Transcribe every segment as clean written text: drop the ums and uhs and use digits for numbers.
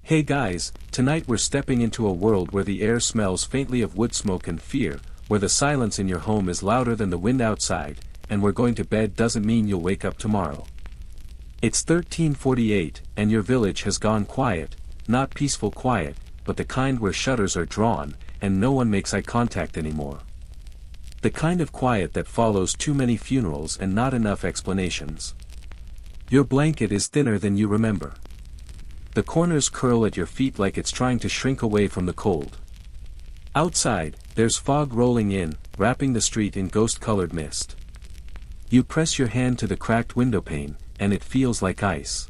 Hey guys, tonight we're stepping into a world where the air smells faintly of wood smoke and fear, where the silence in your home is louder than the wind outside, and where going to bed doesn't mean you'll wake up tomorrow. It's 1348, and your village has gone quiet, not peaceful quiet, but the kind where shutters are drawn, and no one makes eye contact anymore. The kind of quiet that follows too many funerals and not enough explanations. Your blanket is thinner than you remember. The corners curl at your feet like it's trying to shrink away from the cold. Outside, there's fog rolling in, wrapping the street in ghost-colored mist. You press your hand to the cracked windowpane, and it feels like ice.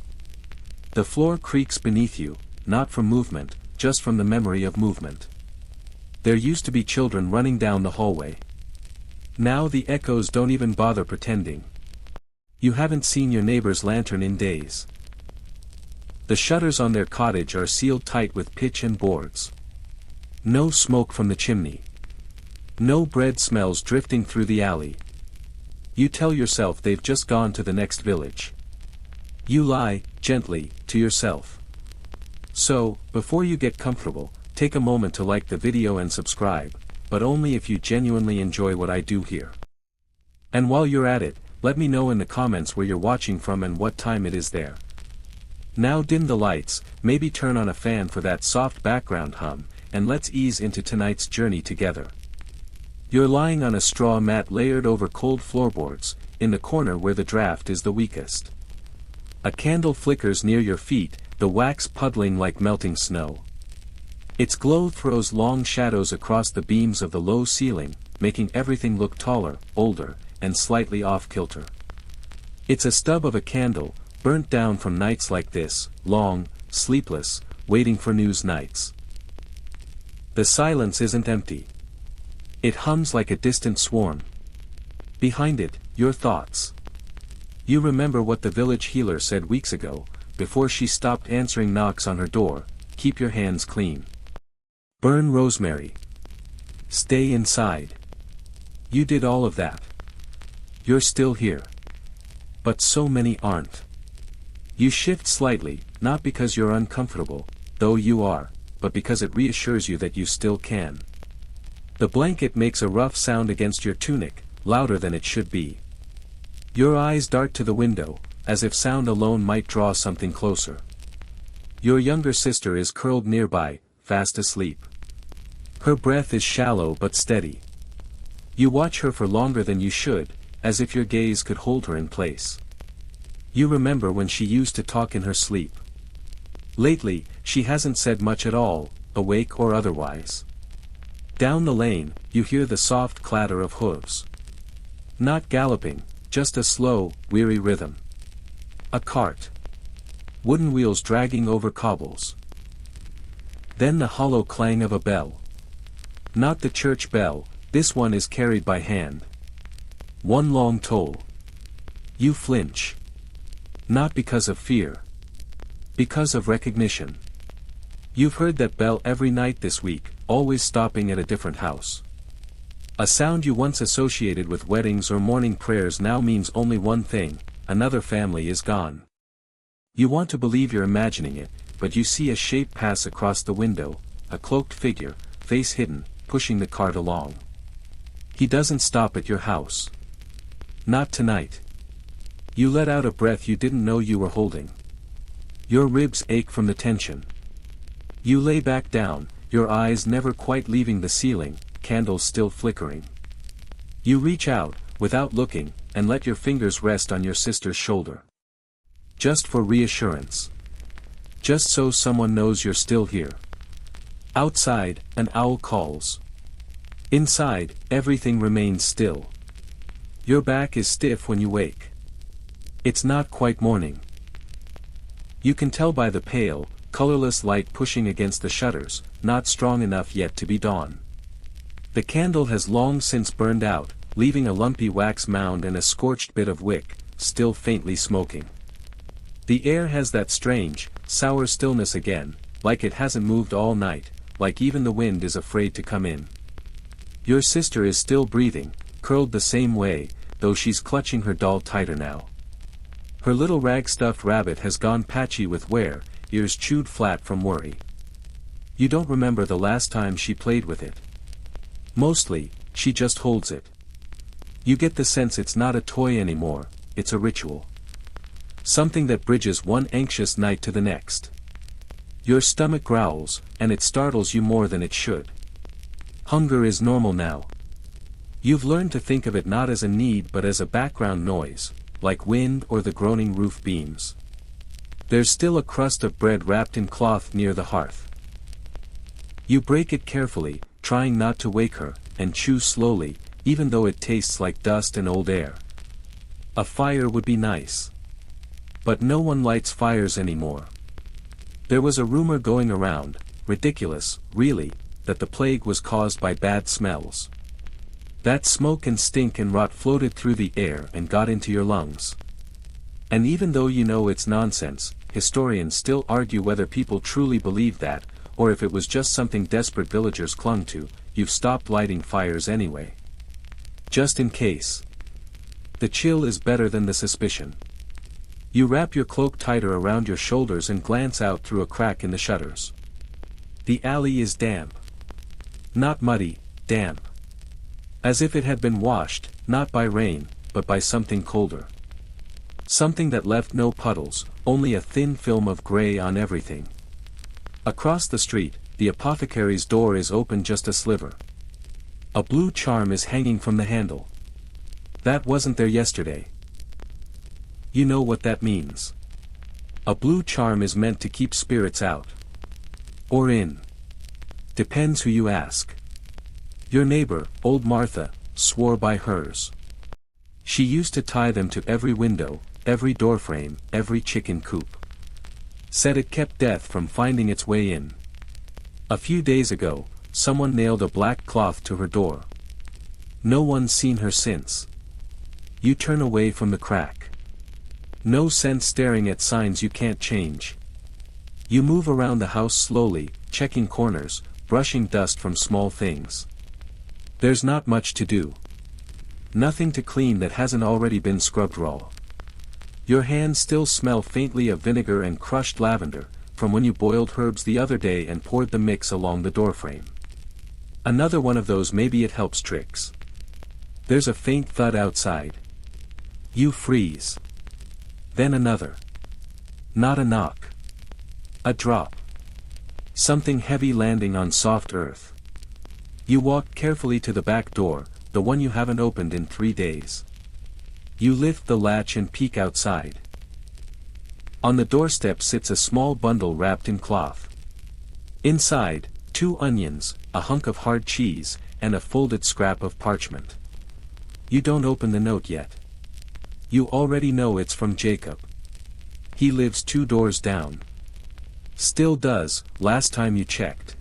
The floor creaks beneath you, not from movement, just from the memory of movement. There used to be children running down the hallway. Now the echoes don't even bother pretending. You haven't seen your neighbor's lantern in days. The shutters on their cottage are sealed tight with pitch and boards. No smoke from the chimney. No bread smells drifting through the alley. You tell yourself they've just gone to the next village. You lie, gently, to yourself. So, before you get comfortable, take a moment to like the video and subscribe, but only if you genuinely enjoy what I do here. And while you're at it, let me know in the comments where you're watching from and what time it is there. Now dim the lights, maybe turn on a fan for that soft background hum, and let's ease into tonight's journey together. You're lying on a straw mat layered over cold floorboards, in the corner where the draft is the weakest. A candle flickers near your feet, the wax puddling like melting snow. Its glow throws long shadows across the beams of the low ceiling, making everything look taller, older, and slightly off-kilter. It's a stub of a candle, burnt down from nights like this, long, sleepless, waiting for news nights. The silence isn't empty. It hums like a distant swarm. Behind it, your thoughts. You remember what the village healer said weeks ago, before she stopped answering knocks on her door: keep your hands clean. Burn rosemary. Stay inside. You did all of that. You're still here. But so many aren't. You shift slightly, not because you're uncomfortable, though you are, but because it reassures you that you still can. The blanket makes a rough sound against your tunic, louder than it should be. Your eyes dart to the window, as if sound alone might draw something closer. Your younger sister is curled nearby, fast asleep. Her breath is shallow but steady. You watch her for longer than you should, as if your gaze could hold her in place. You remember when she used to talk in her sleep. Lately, she hasn't said much at all, awake or otherwise. Down the lane, you hear the soft clatter of hooves. Not galloping, just a slow, weary rhythm. A cart. Wooden wheels dragging over cobbles. Then the hollow clang of a bell. Not the church bell, this one is carried by hand. One long toll. You flinch. Not because of fear. Because of recognition. You've heard that bell every night this week, always stopping at a different house. A sound you once associated with weddings or morning prayers now means only one thing: another family is gone. You want to believe you're imagining it, but you see a shape pass across the window, a cloaked figure, face hidden, pushing the cart along. He doesn't stop at your house. Not tonight. You let out a breath you didn't know you were holding. Your ribs ache from the tension. You lay back down, your eyes never quite leaving the ceiling, candles still flickering. You reach out, without looking, and let your fingers rest on your sister's shoulder. Just for reassurance. Just so someone knows you're still here. Outside, an owl calls. Inside, everything remains still. Your back is stiff when you wake. It's not quite morning. You can tell by the pale, colorless light pushing against the shutters, not strong enough yet to be dawn. The candle has long since burned out, leaving a lumpy wax mound and a scorched bit of wick, still faintly smoking. The air has that strange, sour stillness again, like it hasn't moved all night, like even the wind is afraid to come in. Your sister is still breathing, curled the same way, though she's clutching her doll tighter now. Her little rag-stuffed rabbit has gone patchy with wear, ears chewed flat from worry. You don't remember the last time she played with it. Mostly, she just holds it. You get the sense it's not a toy anymore, it's a ritual. Something that bridges one anxious night to the next. Your stomach growls, and it startles you more than it should. Hunger is normal now. You've learned to think of it not as a need but as a background noise, like wind or the groaning roof beams. There's still a crust of bread wrapped in cloth near the hearth. You break it carefully, trying not to wake her, and chew slowly, even though it tastes like dust and old air. A fire would be nice. But no one lights fires anymore. There was a rumor going around, ridiculous, really, that the plague was caused by bad smells. That smoke and stink and rot floated through the air and got into your lungs. And even though you know it's nonsense, historians still argue whether people truly believe that, or if it was just something desperate villagers clung to. You've stopped lighting fires anyway. Just in case. The chill is better than the suspicion. You wrap your cloak tighter around your shoulders and glance out through a crack in the shutters. The alley is damp. Not muddy, damp. As if it had been washed, not by rain, but by something colder. Something that left no puddles, only a thin film of gray on everything. Across the street, the apothecary's door is open just a sliver. A blue charm is hanging from the handle. That wasn't there yesterday. You know what that means. A blue charm is meant to keep spirits out. Or in. Depends who you ask. Your neighbor, old Martha, swore by hers. She used to tie them to every window, every doorframe, every chicken coop. Said it kept death from finding its way in. A few days ago, someone nailed a black cloth to her door. No one's seen her since. You turn away from the crack. No sense staring at signs you can't change. You move around the house slowly, checking corners, brushing dust from small things. There's not much to do. Nothing to clean that hasn't already been scrubbed raw. Your hands still smell faintly of vinegar and crushed lavender, from when you boiled herbs the other day and poured the mix along the doorframe. Another one of those maybe it helps tricks. There's a faint thud outside. You freeze. Then another. Not a knock. A drop. Something heavy landing on soft earth. You walk carefully to the back door, the one you haven't opened in 3 days. You lift the latch and peek outside. On the doorstep sits a small bundle wrapped in cloth. Inside, 2 onions, a hunk of hard cheese, and a folded scrap of parchment. You don't open the note yet. You already know it's from Jacob. He lives 2 doors down. Still does, last time you checked.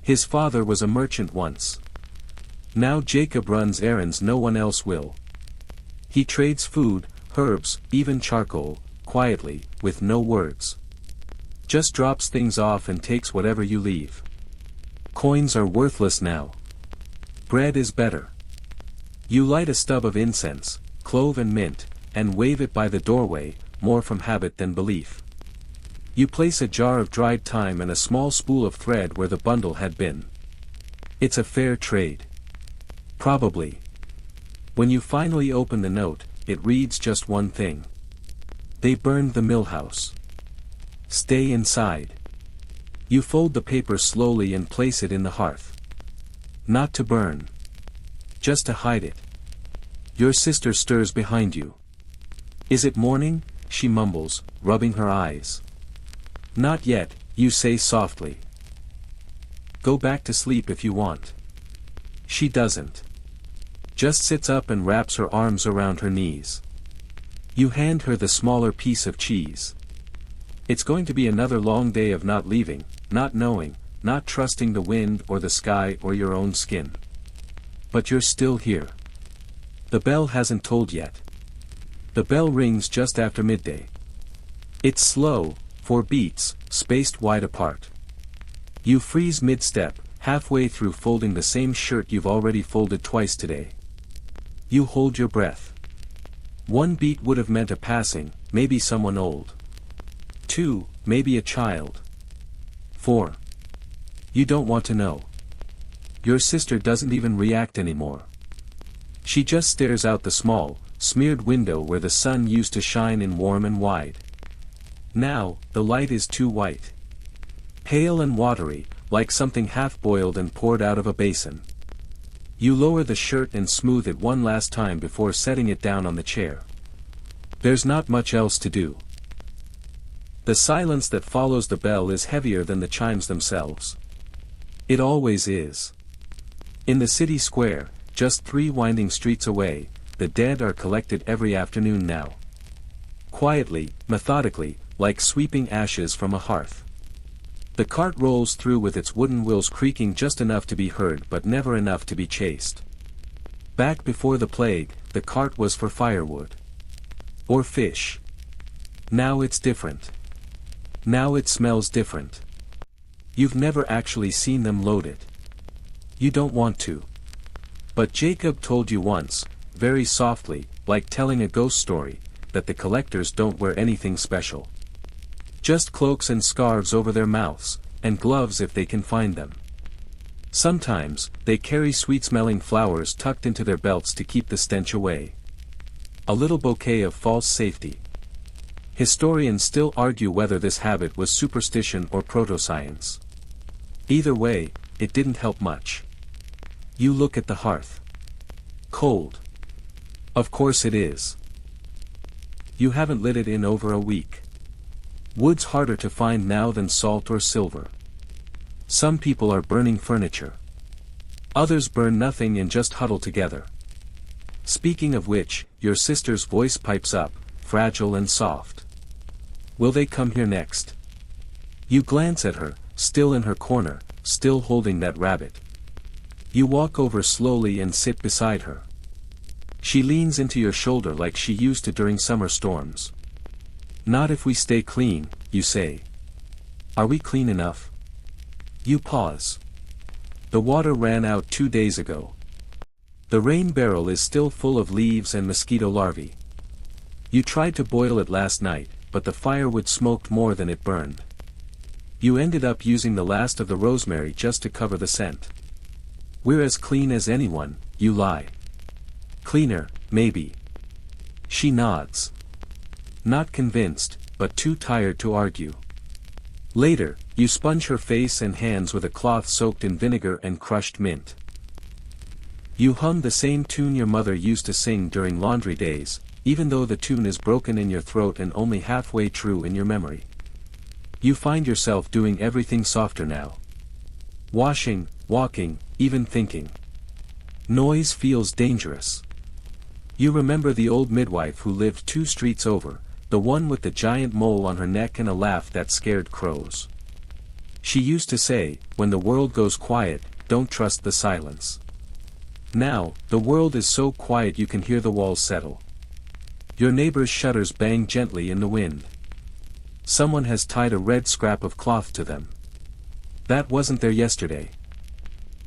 His father was a merchant once. Now Jacob runs errands no one else will. He trades food, herbs, even charcoal, quietly, with no words. Just drops things off and takes whatever you leave. Coins are worthless now. Bread is better. You light a stub of incense, clove and mint, and wave it by the doorway, more from habit than belief. You place a jar of dried thyme and a small spool of thread where the bundle had been. It's a fair trade. Probably. When you finally open the note, it reads just one thing. They burned the mill house. Stay inside. You fold the paper slowly and place it in the hearth. Not to burn. Just to hide it. Your sister stirs behind you. Is it morning? She mumbles, rubbing her eyes. Not yet, you say softly. Go back to sleep if you want. She doesn't. Just sits up and wraps her arms around her knees. You hand her the smaller piece of cheese. It's going to be another long day of not leaving, not knowing, not trusting the wind or the sky or your own skin. But you're still here. The bell hasn't tolled yet. The bell rings just after midday. It's slow, 4 beats, spaced wide apart. You freeze mid-step, halfway through folding the same shirt you've already folded twice today. You hold your breath. 1 beat would have meant a passing, maybe someone old. 2, maybe a child. 4. You don't want to know. Your sister doesn't even react anymore. She just stares out the small, smeared window where the sun used to shine in warm and wide. Now, the light is too white. Pale and watery, like something half-boiled and poured out of a basin. You lower the shirt and smooth it one last time before setting it down on the chair. There's not much else to do. The silence that follows the bell is heavier than the chimes themselves. It always is. In the city square, just 3 winding streets away, the dead are collected every afternoon now. Quietly, methodically, like sweeping ashes from a hearth. The cart rolls through with its wooden wheels creaking just enough to be heard but never enough to be chased. Back before the plague, the cart was for firewood. Or fish. Now it's different. Now it smells different. You've never actually seen them load it. You don't want to. But Jacob told you once, very softly, like telling a ghost story, that the collectors don't wear anything special. Just cloaks and scarves over their mouths, and gloves if they can find them. Sometimes, they carry sweet-smelling flowers tucked into their belts to keep the stench away. A little bouquet of false safety. Historians still argue whether this habit was superstition or proto-science. Either way, it didn't help much. You look at the hearth. Cold. Of course it is. You haven't lit it in over a week. Wood's harder to find now than salt or silver. Some people are burning furniture. Others burn nothing and just huddle together. Speaking of which, your sister's voice pipes up, fragile and soft. Will they come here next? You glance at her, still in her corner, still holding that rabbit. You walk over slowly and sit beside her. She leans into your shoulder like she used to during summer storms. Not if we stay clean, you say. Are we clean enough? You pause. The water ran out 2 days ago. The rain barrel is still full of leaves and mosquito larvae. You tried to boil it last night, but the firewood smoked more than it burned. You ended up using the last of the rosemary just to cover the scent. We're as clean as anyone, you lie. Cleaner, maybe. She nods. Not convinced, but too tired to argue. Later, you sponge her face and hands with a cloth soaked in vinegar and crushed mint. You hum the same tune your mother used to sing during laundry days, even though the tune is broken in your throat and only halfway true in your memory. You find yourself doing everything softer now. Washing, walking, even thinking. Noise feels dangerous. You remember the old midwife who lived 2 streets over, the one with the giant mole on her neck and a laugh that scared crows. She used to say, when the world goes quiet, don't trust the silence. Now, the world is so quiet you can hear the walls settle. Your neighbor's shutters bang gently in the wind. Someone has tied a red scrap of cloth to them. That wasn't there yesterday.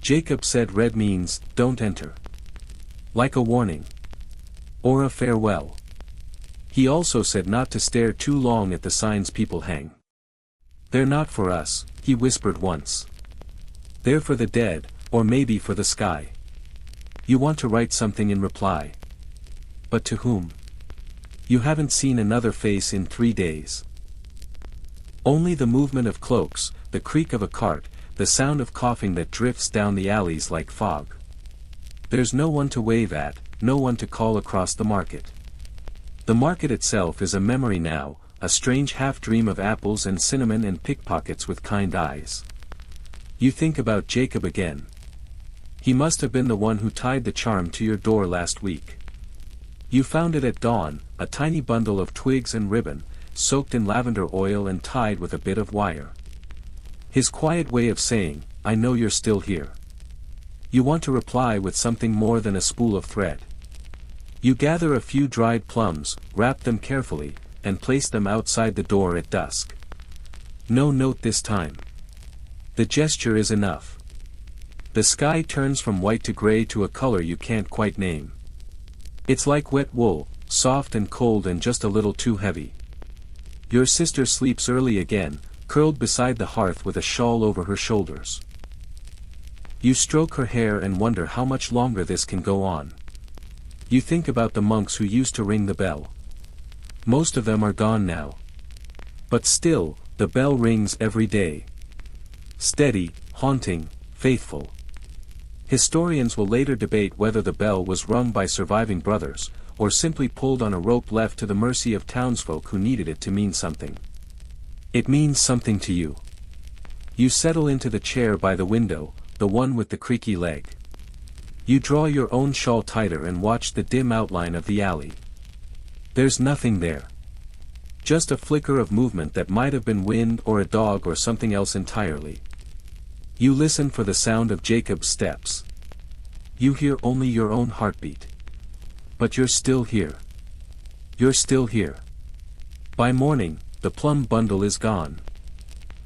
Jacob said red means, don't enter. Like a warning. Or a farewell. He also said not to stare too long at the signs people hang. They're not for us, he whispered once. They're for the dead, or maybe for the sky. You want to write something in reply. But to whom? You haven't seen another face in 3 days. Only the movement of cloaks, the creak of a cart, the sound of coughing that drifts down the alleys like fog. There's no one to wave at, no one to call across the market. The market itself is a memory now, a strange half-dream of apples and cinnamon and pickpockets with kind eyes. You think about Jacob again. He must have been the one who tied the charm to your door last week. You found it at dawn, a tiny bundle of twigs and ribbon, soaked in lavender oil and tied with a bit of wire. His quiet way of saying, I know you're still here. You want to reply with something more than a spool of thread. You gather a few dried plums, wrap them carefully, and place them outside the door at dusk. No note this time. The gesture is enough. The sky turns from white to gray to a color you can't quite name. It's like wet wool, soft and cold and just a little too heavy. Your sister sleeps early again, curled beside the hearth with a shawl over her shoulders. You stroke her hair and wonder how much longer this can go on. You think about the monks who used to ring the bell. Most of them are gone now. But still, the bell rings every day. Steady, haunting, faithful. Historians will later debate whether the bell was rung by surviving brothers, or simply pulled on a rope left to the mercy of townsfolk who needed it to mean something. It means something to you. You settle into the chair by the window, the one with the creaky leg. You draw your own shawl tighter and watch the dim outline of the alley. There's nothing there. Just a flicker of movement that might have been wind or a dog or something else entirely. You listen for the sound of Jacob's steps. You hear only your own heartbeat. But you're still here. You're still here. By morning, the plum bundle is gone.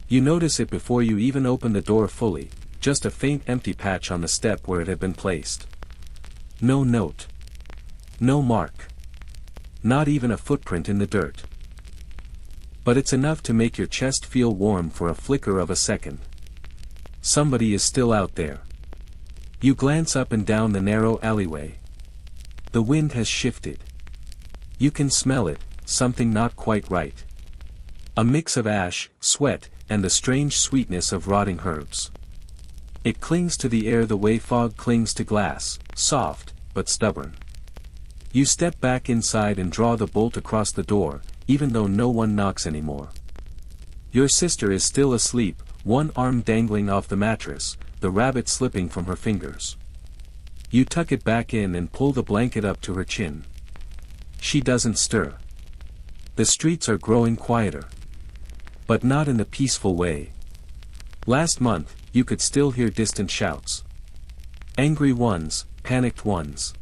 You notice it before you even open the door fully, just a faint empty patch on the step where it had been placed. No note. No mark. Not even a footprint in the dirt. But it's enough to make your chest feel warm for a flicker of a second. Somebody is still out there. You glance up and down the narrow alleyway. The wind has shifted. You can smell it, something not quite right. A mix of ash, sweat, and the strange sweetness of rotting herbs. It clings to the air the way fog clings to glass, soft, but stubborn. You step back inside and draw the bolt across the door, even though no one knocks anymore. Your sister is still asleep, one arm dangling off the mattress, the rabbit slipping from her fingers. You tuck it back in and pull the blanket up to her chin. She doesn't stir. The streets are growing quieter. But not in the peaceful way. Last month, you could still hear distant shouts. Angry ones, panicked ones.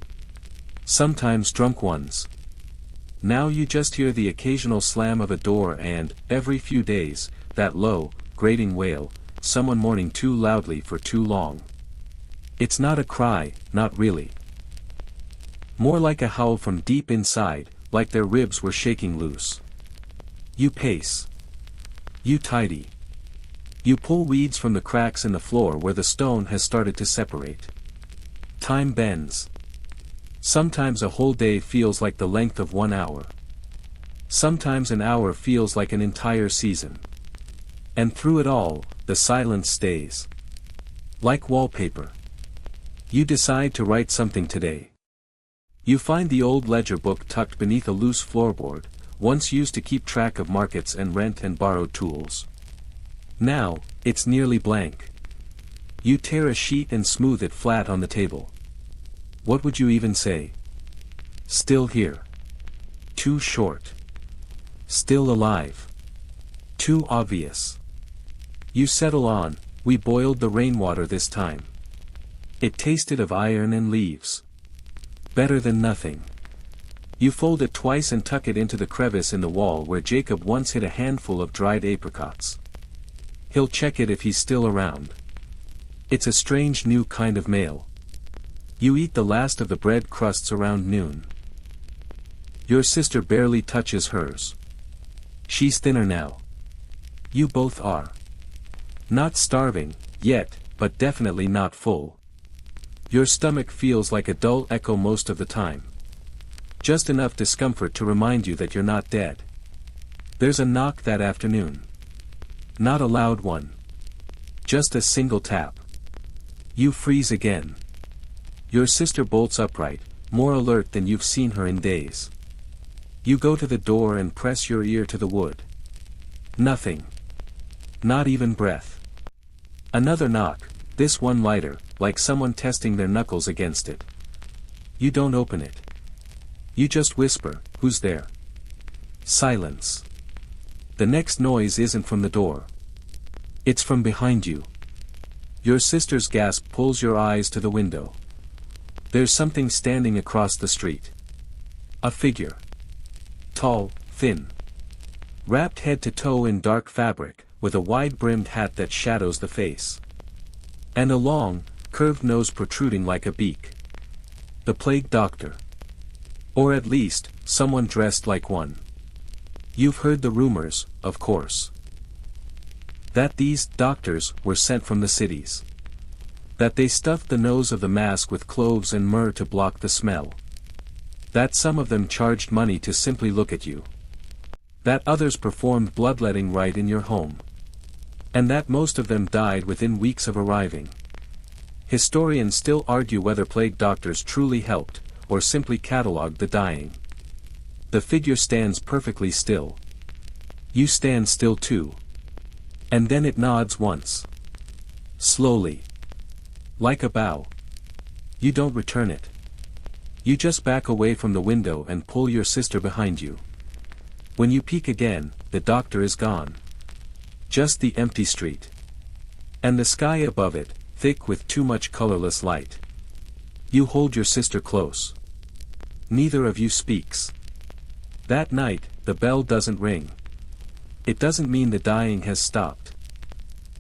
Sometimes drunk ones. Now you just hear the occasional slam of a door and, every few days, that low, grating wail, someone mourning too loudly for too long. It's not a cry, not really. More like a howl from deep inside, like their ribs were shaking loose. You pace. You tidy. You pull weeds from the cracks in the floor where the stone has started to separate. Time bends. Sometimes a whole day feels like the length of 1 hour. Sometimes an hour feels like an entire season. And through it all, the silence stays. Like wallpaper. You decide to write something today. You find the old ledger book tucked beneath a loose floorboard, once used to keep track of markets and rent and borrowed tools. Now, it's nearly blank. You tear a sheet and smooth it flat on the table. What would you even say? Still here. Too short. Still alive. Too obvious. You settle on, we boiled the rainwater this time. It tasted of iron and leaves. Better than nothing. You fold it twice and tuck it into the crevice in the wall where Jacob once hid a handful of dried apricots. He'll check it if he's still around. It's a strange new kind of mail. You eat the last of the bread crusts around noon. Your sister barely touches hers. She's thinner now. You both are. Not starving, yet, but definitely not full. Your stomach feels like a dull echo most of the time. Just enough discomfort to remind you that you're not dead. There's a knock that afternoon. Not a loud one. Just a single tap. You freeze again. Your sister bolts upright, more alert than you've seen her in days. You go to the door and press your ear to the wood. Nothing. Not even breath. Another knock, this one lighter, like someone testing their knuckles against it. You don't open it. You just whisper, "Who's there?" Silence. The next noise isn't from the door. It's from behind you. Your sister's gasp pulls your eyes to the window. There's something standing across the street. A figure. Tall, thin. Wrapped head to toe in dark fabric, with a wide-brimmed hat that shadows the face. And a long, curved nose protruding like a beak. The plague doctor. Or at least, someone dressed like one. You've heard the rumors, of course. That these doctors were sent from the cities. That they stuffed the nose of the mask with cloves and myrrh to block the smell. That some of them charged money to simply look at you. That others performed bloodletting right in your home. And that most of them died within weeks of arriving. Historians still argue whether plague doctors truly helped, or simply catalogued the dying. The figure stands perfectly still. You stand still too. And then it nods once. Slowly. Like a bow. You don't return it. You just back away from the window and pull your sister behind you. When you peek again, the doctor is gone. Just the empty street. And the sky above it, thick with too much colorless light. You hold your sister close. Neither of you speaks. That night, the bell doesn't ring. It doesn't mean the dying has stopped.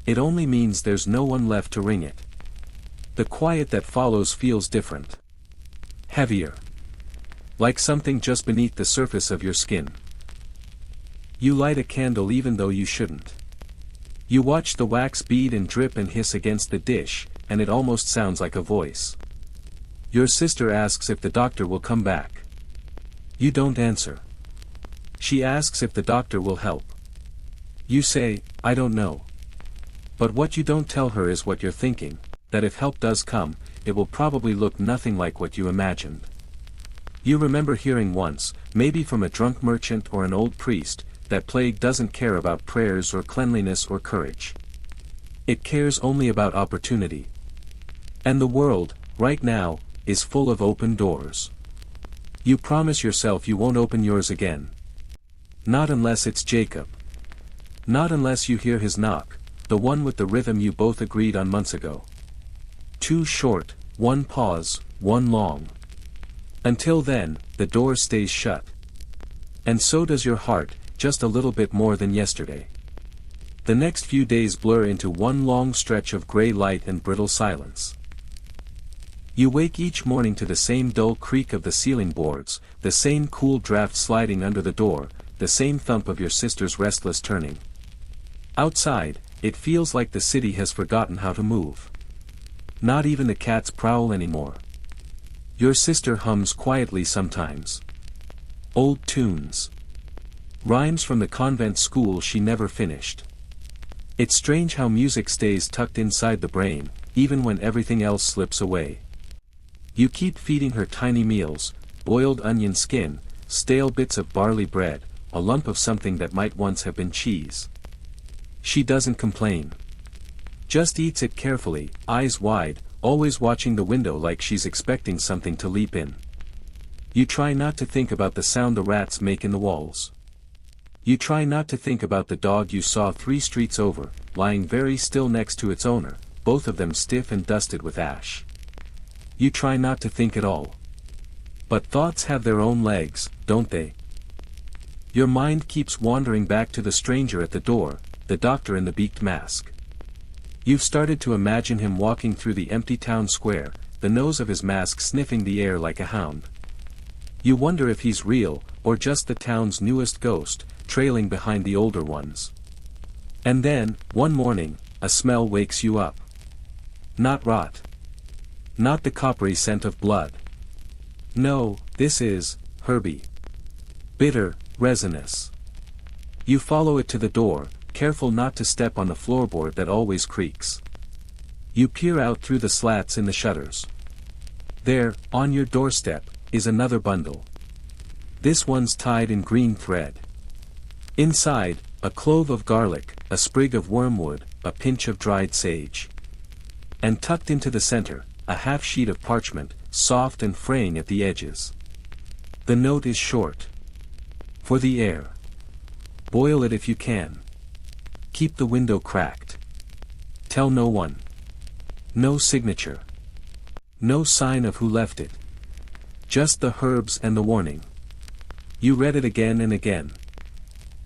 It only means there's no one left to ring it. The quiet that follows feels different. Heavier. Like something just beneath the surface of your skin. You light a candle even though you shouldn't. You watch the wax bead and drip and hiss against the dish, and it almost sounds like a voice. Your sister asks if the doctor will come back. You don't answer. She asks if the doctor will help. You say, I don't know. But what you don't tell her is what you're thinking, that if help does come, it will probably look nothing like what you imagined. You remember hearing once, maybe from a drunk merchant or an old priest, that plague doesn't care about prayers or cleanliness or courage. It cares only about opportunity. And the world, right now, is full of open doors. You promise yourself you won't open yours again. Not unless it's Jacob. Not unless you hear his knock, the one with the rhythm you both agreed on months ago. Two short, one pause, one long. Until then, the door stays shut. And so does your heart, just a little bit more than yesterday. The next few days blur into one long stretch of gray light and brittle silence. You wake each morning to the same dull creak of the ceiling boards, the same cool draft sliding under the door, the same thump of your sister's restless turning. Outside, it feels like the city has forgotten how to move. Not even the cats prowl anymore. Your sister hums quietly sometimes. Old tunes. Rhymes from the convent school she never finished. It's strange how music stays tucked inside the brain, even when everything else slips away. You keep feeding her tiny meals, boiled onion skin, stale bits of barley bread, a lump of something that might once have been cheese. She doesn't complain. Just eats it carefully, eyes wide, always watching the window like she's expecting something to leap in. You try not to think about the sound the rats make in the walls. You try not to think about the dog you saw 3 streets over, lying very still next to its owner, both of them stiff and dusted with ash. You try not to think at all. But thoughts have their own legs, don't they? Your mind keeps wandering back to the stranger at the door, the doctor in the beaked mask. You've started to imagine him walking through the empty town square, the nose of his mask sniffing the air like a hound. You wonder if he's real, or just the town's newest ghost, trailing behind the older ones. And then, one morning, a smell wakes you up. Not rot. Not the coppery scent of blood. No, this is, herby. Bitter, resinous. You follow it to the door, careful not to step on the floorboard that always creaks. You peer out through the slats in the shutters. There, on your doorstep, is another bundle. This one's tied in green thread. Inside, a clove of garlic, a sprig of wormwood, a pinch of dried sage. And tucked into the center, a half sheet of parchment, soft and fraying at the edges. The note is short. For the air. Boil it if you can. Keep the window cracked. Tell no one. No signature. No sign of who left it. Just the herbs and the warning. You read it again and again.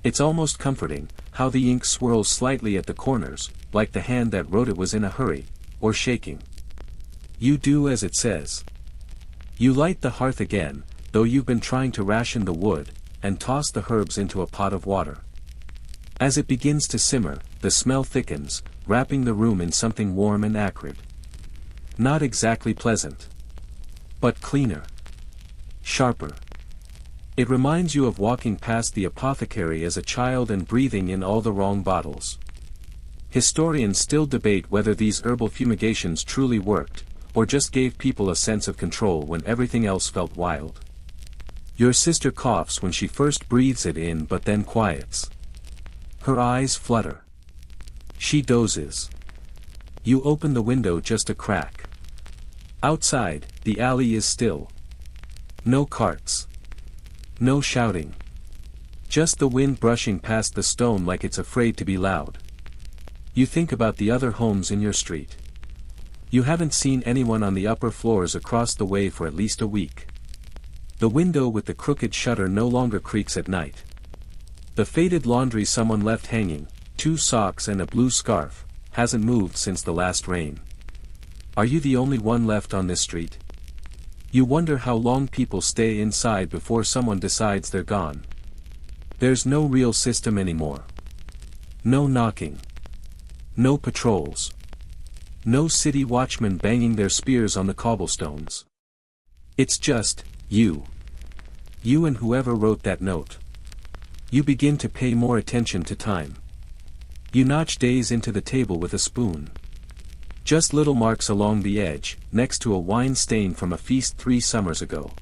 It's almost comforting, how the ink swirls slightly at the corners, like the hand that wrote it was in a hurry, or shaking. You do as it says. You light the hearth again, though you've been trying to ration the wood, and toss the herbs into a pot of water. As it begins to simmer, the smell thickens, wrapping the room in something warm and acrid. Not exactly pleasant. But cleaner. Sharper. It reminds you of walking past the apothecary as a child and breathing in all the wrong bottles. Historians still debate whether these herbal fumigations truly worked, or just gave people a sense of control when everything else felt wild. Your sister coughs when she first breathes it in but then quiets. Her eyes flutter. She dozes. You open the window just a crack. Outside, the alley is still. No carts. No shouting. Just the wind brushing past the stone like it's afraid to be loud. You think about the other homes in your street. You haven't seen anyone on the upper floors across the way for at least a week. The window with the crooked shutter no longer creaks at night. The faded laundry someone left hanging, 2 socks and a blue scarf, hasn't moved since the last rain. Are you the only one left on this street? You wonder how long people stay inside before someone decides they're gone. There's no real system anymore. No knocking. No patrols. No city watchmen banging their spears on the cobblestones. It's just, you. You and whoever wrote that note. You begin to pay more attention to time. You notch days into the table with a spoon. Just little marks along the edge, next to a wine stain from a feast 3 summers ago.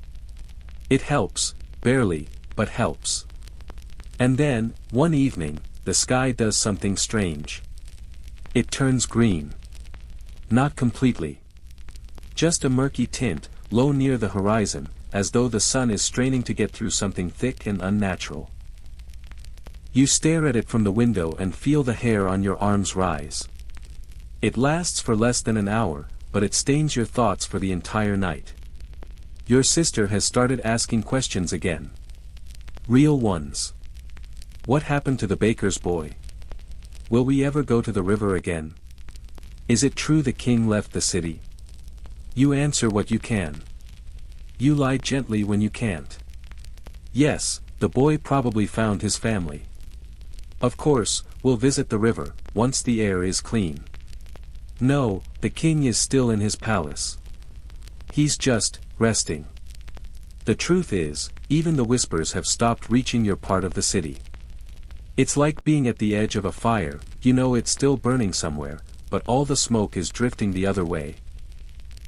It helps, barely, but helps. And then, one evening, the sky does something strange. It turns green. Not completely. Just a murky tint, low near the horizon, as though the sun is straining to get through something thick and unnatural. You stare at it from the window and feel the hair on your arms rise. It lasts for less than an hour, but it stains your thoughts for the entire night. Your sister has started asking questions again. Real ones. What happened to the baker's boy? Will we ever go to the river again? Is it true the king left the city? You answer what you can. You lie gently when you can't. Yes, the boy probably found his family. Of course, we'll visit the river, once the air is clean. No, the king is still in his palace. He's just, resting. The truth is, even the whispers have stopped reaching your part of the city. It's like being at the edge of a fire, you know it's still burning somewhere, but all the smoke is drifting the other way.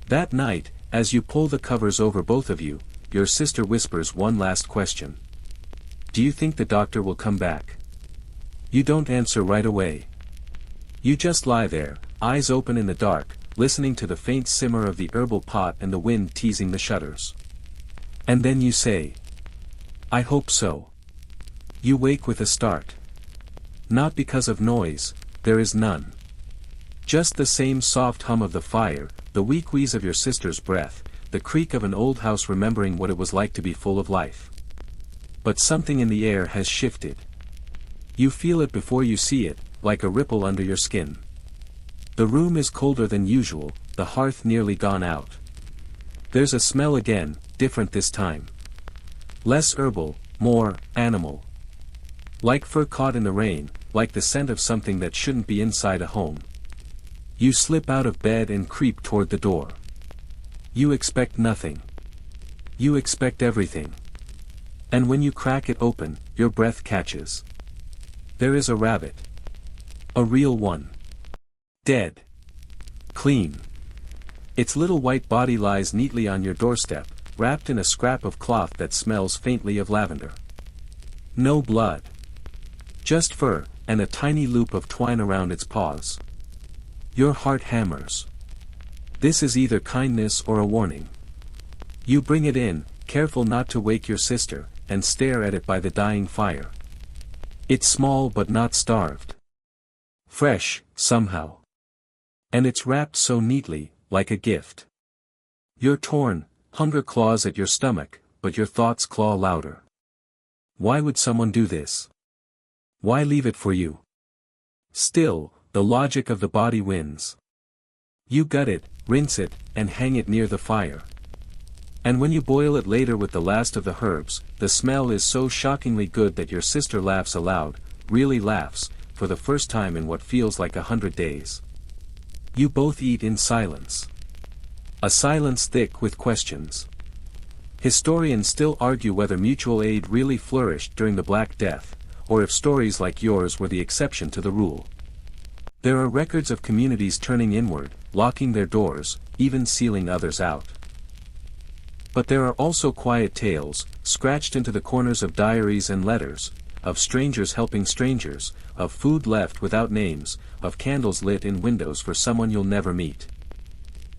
That night, as you pull the covers over both of you, your sister whispers one last question. Do you think the doctor will come back? You don't answer right away. You just lie there, eyes open in the dark, listening to the faint simmer of the herbal pot and the wind teasing the shutters. And then you say, I hope so. You wake with a start. Not because of noise, there is none. Just the same soft hum of the fire, the weak wheeze of your sister's breath, the creak of an old house remembering what it was like to be full of life. But something in the air has shifted. You feel it before you see it, like a ripple under your skin. The room is colder than usual, the hearth nearly gone out. There's a smell again, different this time. Less herbal, more animal. Like fur caught in the rain, like the scent of something that shouldn't be inside a home. You slip out of bed and creep toward the door. You expect nothing. You expect everything. And when you crack it open, your breath catches. There is a rabbit. A real one. Dead. Clean. Its little white body lies neatly on your doorstep, wrapped in a scrap of cloth that smells faintly of lavender. No blood. Just fur, and a tiny loop of twine around its paws. Your heart hammers. This is either kindness or a warning. You bring it in, careful not to wake your sister, and stare at it by the dying fire. It's small but not starved. Fresh, somehow. And it's wrapped so neatly, like a gift. You're torn, hunger claws at your stomach, but your thoughts claw louder. Why would someone do this? Why leave it for you? Still, the logic of the body wins. You gut it, rinse it, and hang it near the fire. And when you boil it later with the last of the herbs, the smell is so shockingly good that your sister laughs aloud, really laughs, for the first time in what feels like 100 days. You both eat in silence. A silence thick with questions. Historians still argue whether mutual aid really flourished during the Black Death, or if stories like yours were the exception to the rule. There are records of communities turning inward, locking their doors, even sealing others out. But there are also quiet tales, scratched into the corners of diaries and letters, of strangers helping strangers, of food left without names, of candles lit in windows for someone you'll never meet.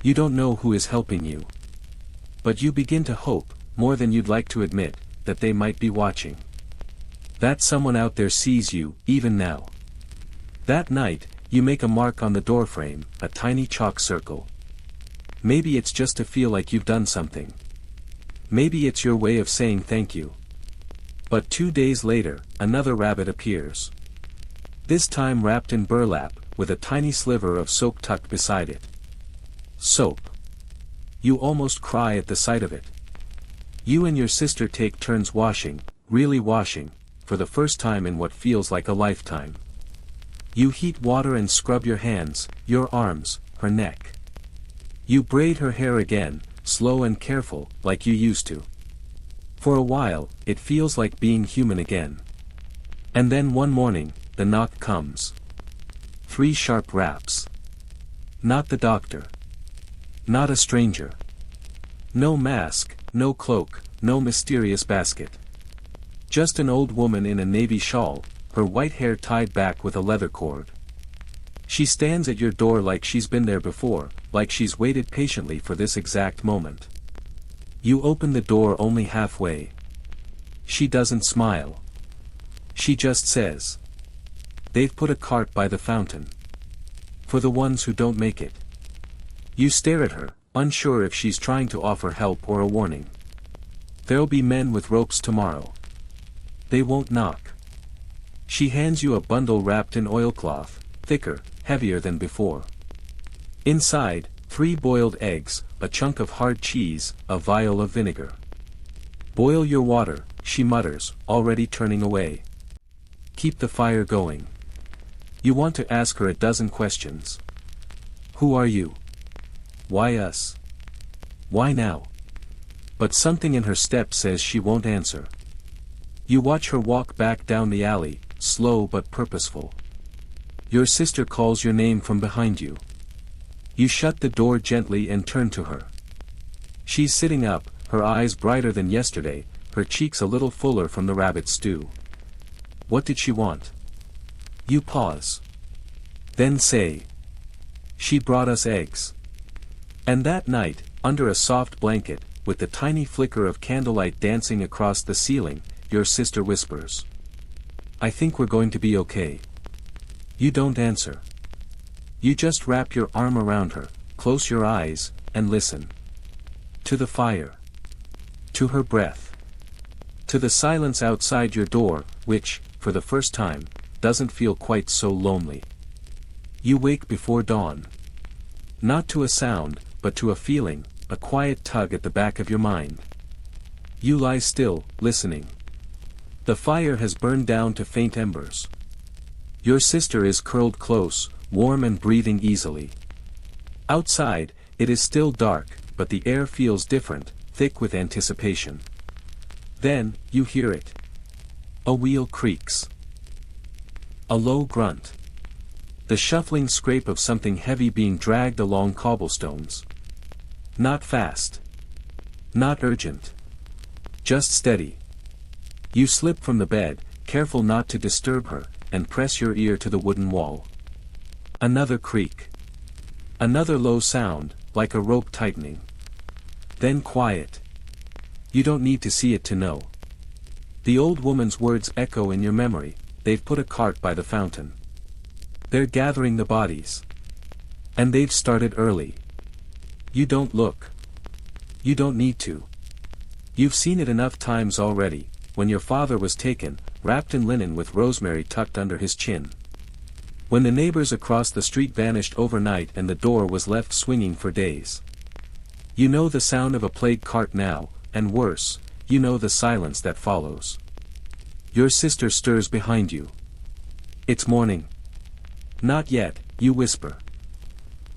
You don't know who is helping you. But you begin to hope, more than you'd like to admit, that they might be watching. That someone out there sees you, even now. That night, you make a mark on the doorframe, a tiny chalk circle. Maybe it's just to feel like you've done something. Maybe it's your way of saying thank you. But 2 days later, another rabbit appears. This time wrapped in burlap, with a tiny sliver of soap tucked beside it. Soap. You almost cry at the sight of it. You and your sister take turns washing, really washing, for the first time in what feels like a lifetime. You heat water and scrub your hands, your arms, her neck. You braid her hair again, slow and careful, like you used to. For a while, it feels like being human again. And then one morning, the knock comes. 3 sharp raps. Not the doctor. Not a stranger. No mask, no cloak, no mysterious basket. Just an old woman in a navy shawl, her white hair tied back with a leather cord. She stands at your door like she's been there before, like she's waited patiently for this exact moment. You open the door only halfway. She doesn't smile. She just says, "They've put a cart by the fountain. For the ones who don't make it." You stare at her, unsure if she's trying to offer help or a warning. There'll be men with ropes tomorrow. They won't knock. She hands you a bundle wrapped in oilcloth, thicker, heavier than before. Inside, 3 boiled eggs, a chunk of hard cheese, a vial of vinegar. "Boil your water," she mutters, already turning away. Keep the fire going. You want to ask her a dozen questions. Who are you? Why us? Why now? But something in her step says she won't answer. You watch her walk back down the alley, slow but purposeful. Your sister calls your name from behind you. You shut the door gently and turn to her. She's sitting up, her eyes brighter than yesterday, her cheeks a little fuller from the rabbit stew. What did she want? You pause. Then say, "She brought us eggs." And that night, under a soft blanket, with the tiny flicker of candlelight dancing across the ceiling, your sister whispers, "I think we're going to be okay." You don't answer. You just wrap your arm around her, close your eyes, and listen. To the fire. To her breath. To the silence outside your door, which, for the first time, doesn't feel quite so lonely. You wake before dawn. Not to a sound, but to a feeling, a quiet tug at the back of your mind. You lie still, listening. The fire has burned down to faint embers. Your sister is curled close, warm and breathing easily. Outside, it is still dark, but the air feels different, thick with anticipation. Then, you hear it. A wheel creaks. A low grunt. The shuffling scrape of something heavy being dragged along cobblestones. Not fast. Not urgent. Just steady. You slip from the bed, careful not to disturb her, and press your ear to the wooden wall. Another creak. Another low sound, like a rope tightening. Then quiet. You don't need to see it to know. The old woman's words echo in your memory, "They've put a cart by the fountain. They're gathering the bodies. And they've started early." You don't look. You don't need to. You've seen it enough times already, when your father was taken, wrapped in linen with rosemary tucked under his chin. When the neighbors across the street vanished overnight and the door was left swinging for days. You know the sound of a plague cart now, and worse, you know the silence that follows. Your sister stirs behind you. It's morning. Not yet, you whisper.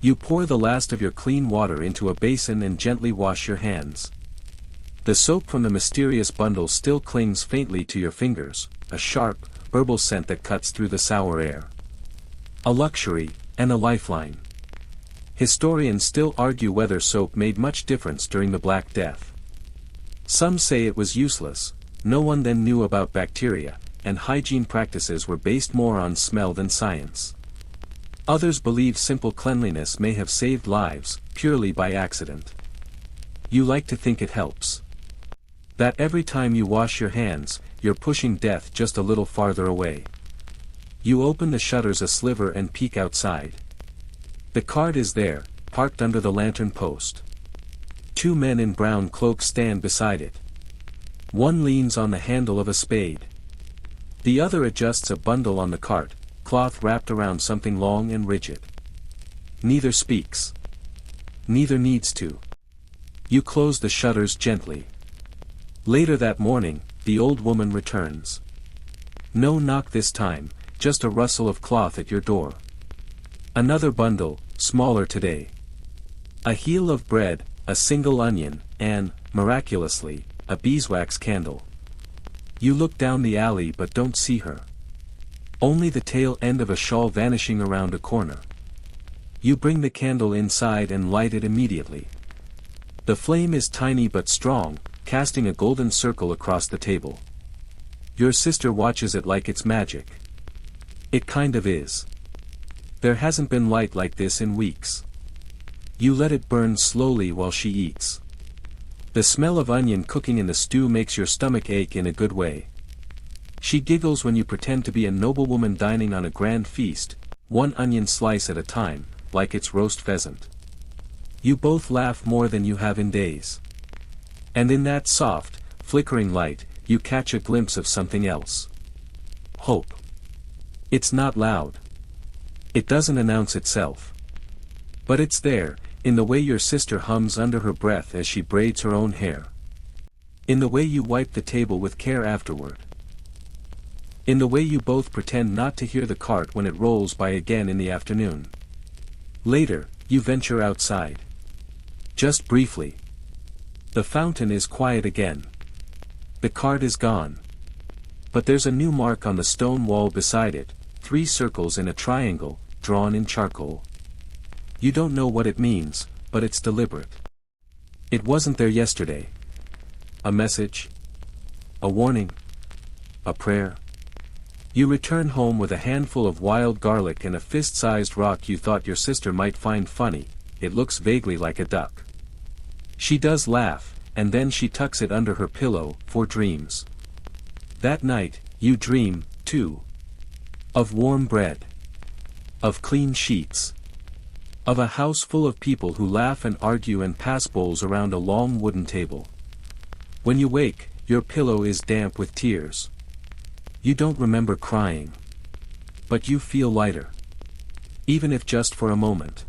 You pour the last of your clean water into a basin and gently wash your hands. The soap from the mysterious bundle still clings faintly to your fingers, a sharp, herbal scent that cuts through the sour air. A luxury, and a lifeline. Historians still argue whether soap made much difference during the Black Death. Some say it was useless, no one then knew about bacteria, and hygiene practices were based more on smell than science. Others believe simple cleanliness may have saved lives, purely by accident. You like to think it helps. That every time you wash your hands, you're pushing death just a little farther away. You open the shutters a sliver and peek outside. The cart is there, parked under the lantern post. Two men in brown cloaks stand beside it. One leans on the handle of a spade. The other adjusts a bundle on the cart, cloth wrapped around something long and rigid. Neither speaks. Neither needs to. You close the shutters gently. Later that morning, the old woman returns. No knock this time, just a rustle of cloth at your door. Another bundle, smaller today. A heel of bread, a single onion, and, miraculously, a beeswax candle. You look down the alley but don't see her. Only the tail end of a shawl vanishing around a corner. You bring the candle inside and light it immediately. The flame is tiny but strong, casting a golden circle across the table. Your sister watches it like it's magic. It kind of is. There hasn't been light like this in weeks. You let it burn slowly while she eats. The smell of onion cooking in the stew makes your stomach ache in a good way. She giggles when you pretend to be a noblewoman dining on a grand feast, one onion slice at a time, like it's roast pheasant. You both laugh more than you have in days. And in that soft, flickering light, you catch a glimpse of something else. Hope. It's not loud. It doesn't announce itself. But it's there, in the way your sister hums under her breath as she braids her own hair. In the way you wipe the table with care afterward. In the way you both pretend not to hear the cart when it rolls by again in the afternoon. Later, you venture outside. Just briefly. The fountain is quiet again. The cart is gone. But there's a new mark on the stone wall beside it, 3 circles in a triangle, drawn in charcoal. You don't know what it means, but it's deliberate. It wasn't there yesterday. A message? A warning? A prayer? You return home with a handful of wild garlic and a fist-sized rock you thought your sister might find funny. It looks vaguely like a duck. She does laugh, and then she tucks it under her pillow, for dreams. That night, you dream, too. Of warm bread. Of clean sheets. Of a house full of people who laugh and argue and pass bowls around a long wooden table. When you wake, your pillow is damp with tears. You don't remember crying. But you feel lighter. Even if just for a moment.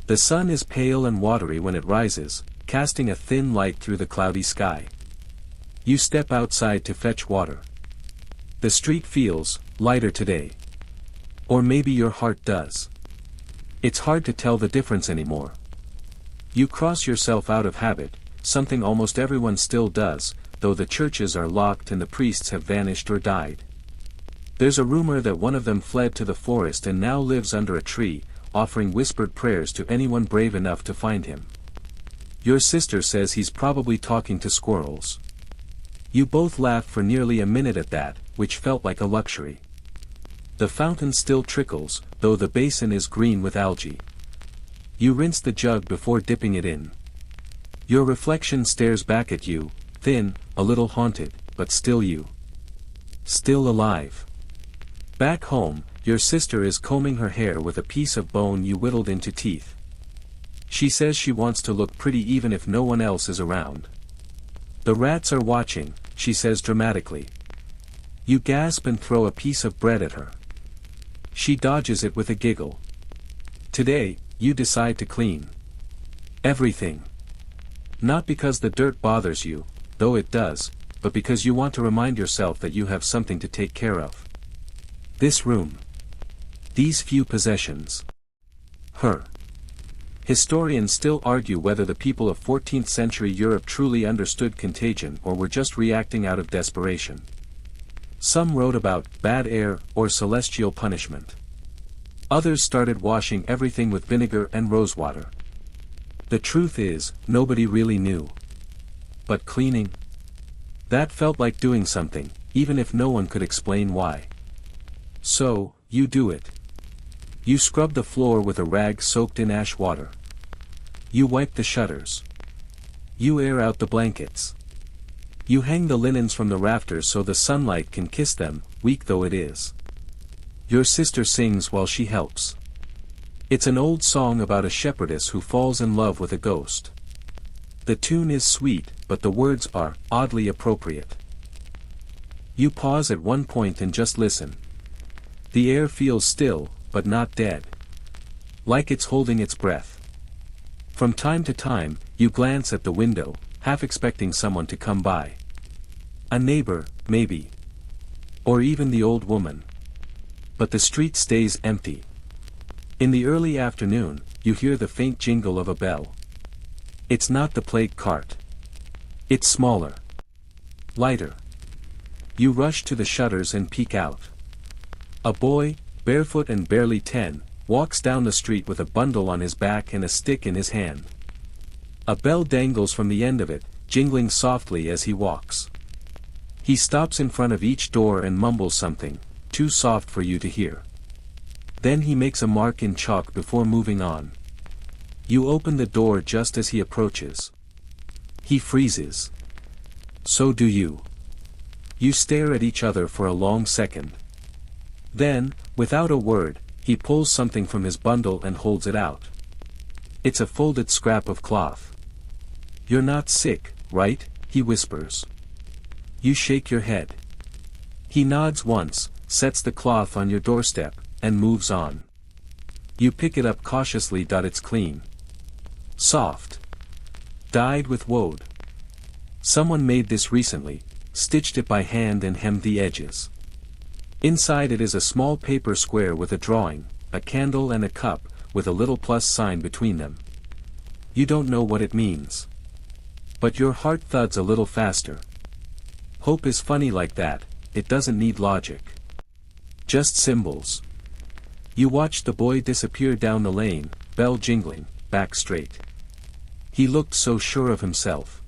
The sun is pale and watery when it rises, casting a thin light through the cloudy sky. You step outside to fetch water. The street feels lighter today. Or maybe your heart does. It's hard to tell the difference anymore. You cross yourself out of habit, something almost everyone still does, though the churches are locked and the priests have vanished or died. There's a rumor that one of them fled to the forest and now lives under a tree, offering whispered prayers to anyone brave enough to find him. Your sister says he's probably talking to squirrels. You both laugh for nearly a minute at that, which felt like a luxury. The fountain still trickles, though the basin is green with algae. You rinse the jug before dipping it in. Your reflection stares back at you, thin, a little haunted, but still you. Still alive. Back home, your sister is combing her hair with a piece of bone you whittled into teeth. She says she wants to look pretty even if no one else is around. The rats are watching, she says dramatically. You gasp and throw a piece of bread at her. She dodges it with a giggle. Today, you decide to clean. Everything. Not because the dirt bothers you, though it does, but because you want to remind yourself that you have something to take care of. This room. These few possessions. Her. Historians still argue whether the people of 14th century Europe truly understood contagion or were just reacting out of desperation. Some wrote about bad air or celestial punishment. Others started washing everything with vinegar and rosewater. The truth is, nobody really knew. But cleaning? That felt like doing something, even if no one could explain why. So, you do it. You scrub the floor with a rag soaked in ash water. You wipe the shutters. You air out the blankets. You hang the linens from the rafters so the sunlight can kiss them, weak though it is. Your sister sings while she helps. It's an old song about a shepherdess who falls in love with a ghost. The tune is sweet, but the words are oddly appropriate. You pause at one point and just listen. The air feels still, but not dead. Like it's holding its breath. From time to time, you glance at the window, half expecting someone to come by. A neighbor, maybe. Or even the old woman. But the street stays empty. In the early afternoon, you hear the faint jingle of a bell. It's not the plague cart. It's smaller. Lighter. You rush to the shutters and peek out. A boy, barefoot and barely 10, walks down the street with a bundle on his back and a stick in his hand. A bell dangles from the end of it, jingling softly as he walks. He stops in front of each door and mumbles something, too soft for you to hear. Then he makes a mark in chalk before moving on. You open the door just as he approaches. He freezes. So do you. You stare at each other for a long second. Then, without a word, he pulls something from his bundle and holds it out. It's a folded scrap of cloth. "You're not sick, right?" he whispers. You shake your head. He nods once, sets the cloth on your doorstep, and moves on. You pick it up cautiously. It's clean. Soft. Dyed with woad. Someone made this recently, stitched it by hand and hemmed the edges. Inside it is a small paper square with a drawing, a candle and a cup, with a little plus sign between them. You don't know what it means. But your heart thuds a little faster. Hope is funny like that, it doesn't need logic. Just symbols. You watch the boy disappear down the lane, bell jingling, back straight. He looked so sure of himself.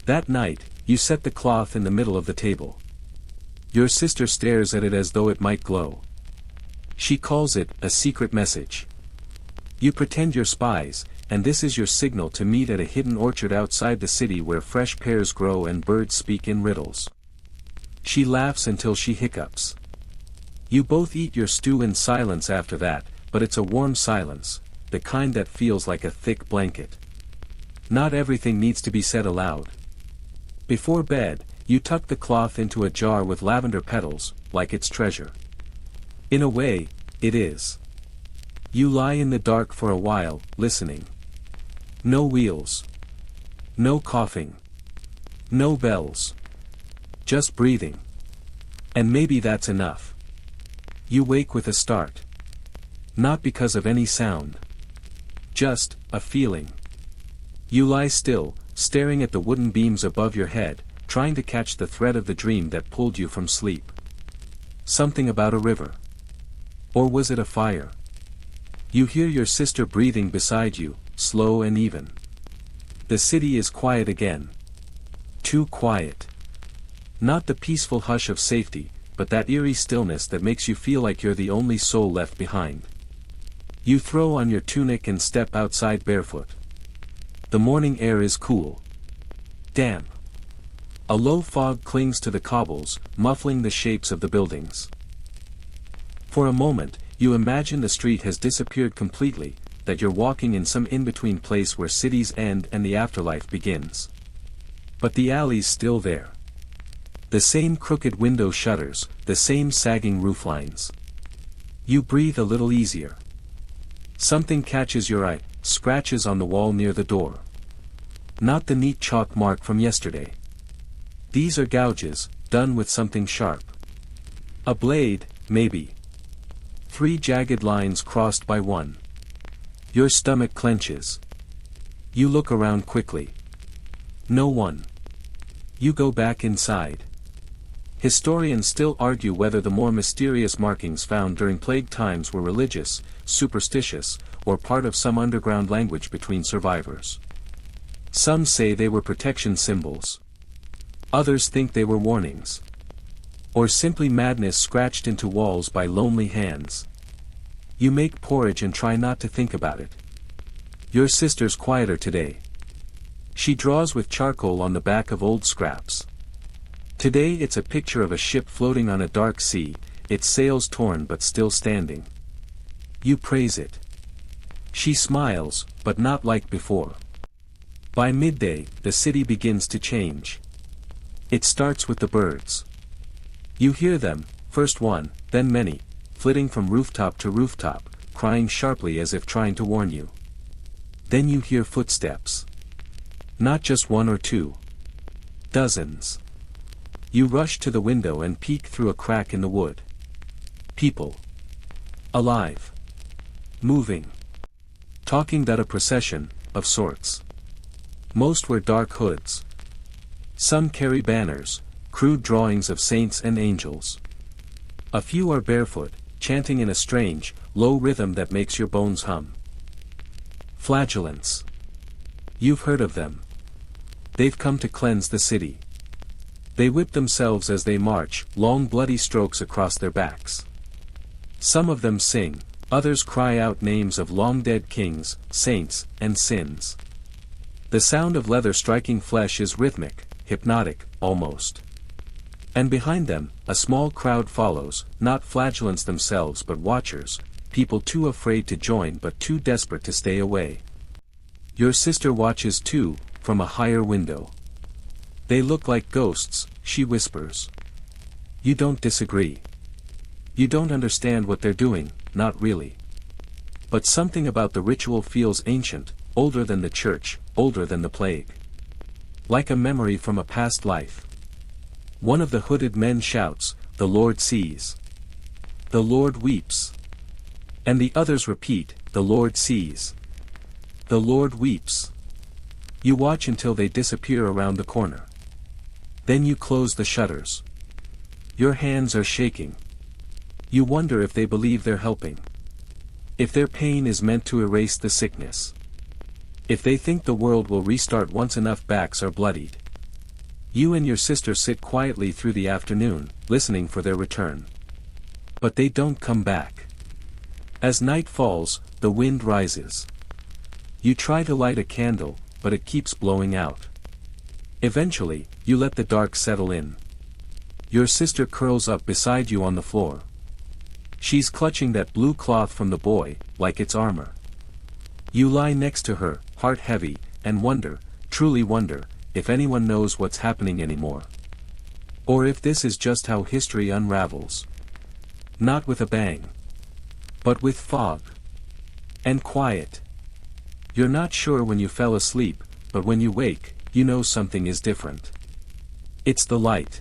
That night, you set the cloth in the middle of the table. Your sister stares at it as though it might glow. She calls it a secret message. You pretend you're spies, and this is your signal to meet at a hidden orchard outside the city where fresh pears grow and birds speak in riddles. She laughs until she hiccups. You both eat your stew in silence after that, but it's a warm silence, the kind that feels like a thick blanket. Not everything needs to be said aloud. Before bed, you tuck the cloth into a jar with lavender petals, like it's treasure. In a way, it is. You lie in the dark for a while, listening. No wheels. No coughing. No bells. Just breathing. And maybe that's enough. You wake with a start. Not because of any sound. Just a feeling. You lie still, staring at the wooden beams above your head, trying to catch the thread of the dream that pulled you from sleep. Something about a river. Or was it a fire? You hear your sister breathing beside you, slow and even. The city is quiet again. Too quiet. Not the peaceful hush of safety, but that eerie stillness that makes you feel like you're the only soul left behind. You throw on your tunic and step outside barefoot. The morning air is cool. Damp. A low fog clings to the cobbles, muffling the shapes of the buildings. For a moment, you imagine the street has disappeared completely, that you're walking in some in-between place where cities end and the afterlife begins. But the alley's still there. The same crooked window shutters, the same sagging rooflines. You breathe a little easier. Something catches your eye, scratches on the wall near the door. Not the neat chalk mark from yesterday. These are gouges, done with something sharp. A blade, maybe. 3 jagged lines crossed by one. Your stomach clenches. You look around quickly. No one. You go back inside. Historians still argue whether the more mysterious markings found during plague times were religious, superstitious, or part of some underground language between survivors. Some say they were protection symbols. Others think they were warnings. Or simply madness scratched into walls by lonely hands. You make porridge and try not to think about it. Your sister's quieter today. She draws with charcoal on the back of old scraps. Today it's a picture of a ship floating on a dark sea, its sails torn but still standing. You praise it. She smiles, but not like before. By midday, the city begins to change. It starts with the birds. You hear them, first one, then many, flitting from rooftop to rooftop, crying sharply as if trying to warn you. Then you hear footsteps. Not just 1 or 2. Dozens. You rush to the window and peek through a crack in the wood. People. Alive. Moving. Talking that a procession, of sorts. Most wear dark hoods. Some carry banners, crude drawings of saints and angels. A few are barefoot, chanting in a strange, low rhythm that makes your bones hum. Flagellants. You've heard of them. They've come to cleanse the city. They whip themselves as they march, long bloody strokes across their backs. Some of them sing, others cry out names of long-dead kings, saints, and sins. The sound of leather striking flesh is rhythmic, hypnotic, almost. And behind them, a small crowd follows, not flagellants themselves but watchers, people too afraid to join but too desperate to stay away. Your sister watches too, from a higher window. They look like ghosts, she whispers. You don't disagree. You don't understand what they're doing, not really. But something about the ritual feels ancient, older than the church, older than the plague. Like a memory from a past life. One of the hooded men shouts, "The Lord sees." The Lord weeps. And the others repeat, "The Lord sees." The Lord weeps. You watch until they disappear around the corner. Then you close the shutters. Your hands are shaking. You wonder if they believe they're helping. If their pain is meant to erase the sickness. If they think the world will restart once enough backs are bloodied. You and your sister sit quietly through the afternoon, listening for their return. But they don't come back. As night falls, the wind rises. You try to light a candle, but it keeps blowing out. Eventually, you let the dark settle in. Your sister curls up beside you on the floor. She's clutching that blue cloth from the boy, like it's armor. You lie next to her, heart heavy, and wonder, truly wonder, if anyone knows what's happening anymore. Or if this is just how history unravels. Not with a bang. But with fog. And quiet. You're not sure when you fell asleep, but when you wake, you know something is different. It's the light.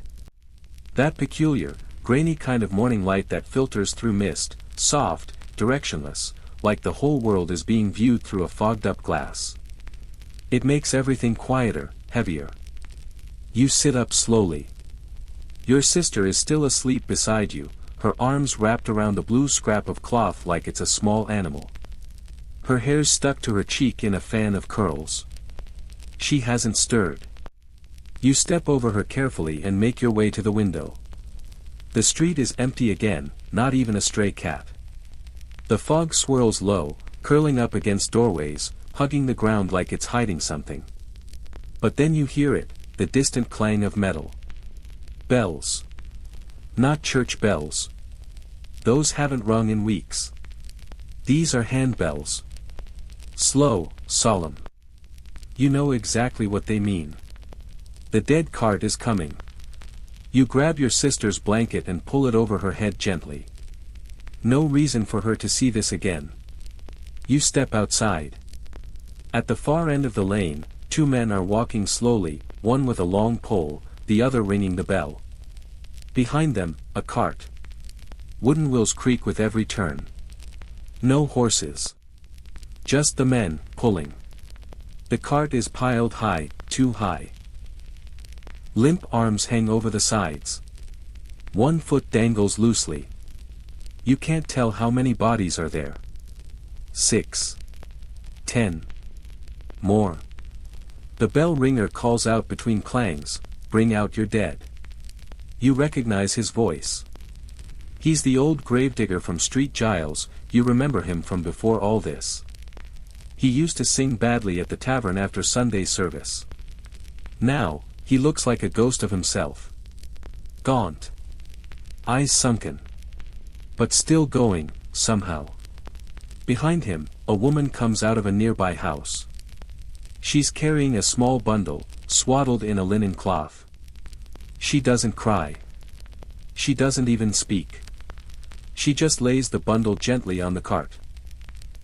That peculiar, grainy kind of morning light that filters through mist, soft, directionless, like the whole world is being viewed through a fogged-up glass. It makes everything quieter, heavier. You sit up slowly. Your sister is still asleep beside you, her arms wrapped around the blue scrap of cloth like it's a small animal. Her hair's stuck to her cheek in a fan of curls. She hasn't stirred. You step over her carefully and make your way to the window. The street is empty again, not even a stray cat. The fog swirls low, curling up against doorways, hugging the ground like it's hiding something. But then you hear it, the distant clang of metal. Bells. Not church bells. Those haven't rung in weeks. These are handbells. Slow, solemn. You know exactly what they mean. The dead cart is coming. You grab your sister's blanket and pull it over her head gently. No reason for her to see this again. You step outside. At the far end of the lane, Two men are walking slowly, one with a long pole, the other ringing the bell. Behind them, a cart. Wooden wheels creak with every turn. No horses. Just the men, pulling. The cart is piled high, too high. Limp arms hang over the sides. One foot dangles loosely. You can't tell how many bodies are there. 6. 10. More. The bell ringer calls out between clangs, "Bring out your dead." You recognize his voice. He's the old gravedigger from Street Giles, you remember him from before all this. He used to sing badly at the tavern after Sunday service. Now, he looks like a ghost of himself. Gaunt. Eyes sunken. But still going, somehow. Behind him, a woman comes out of a nearby house. She's carrying a small bundle, swaddled in a linen cloth. She doesn't cry. She doesn't even speak. She just lays the bundle gently on the cart.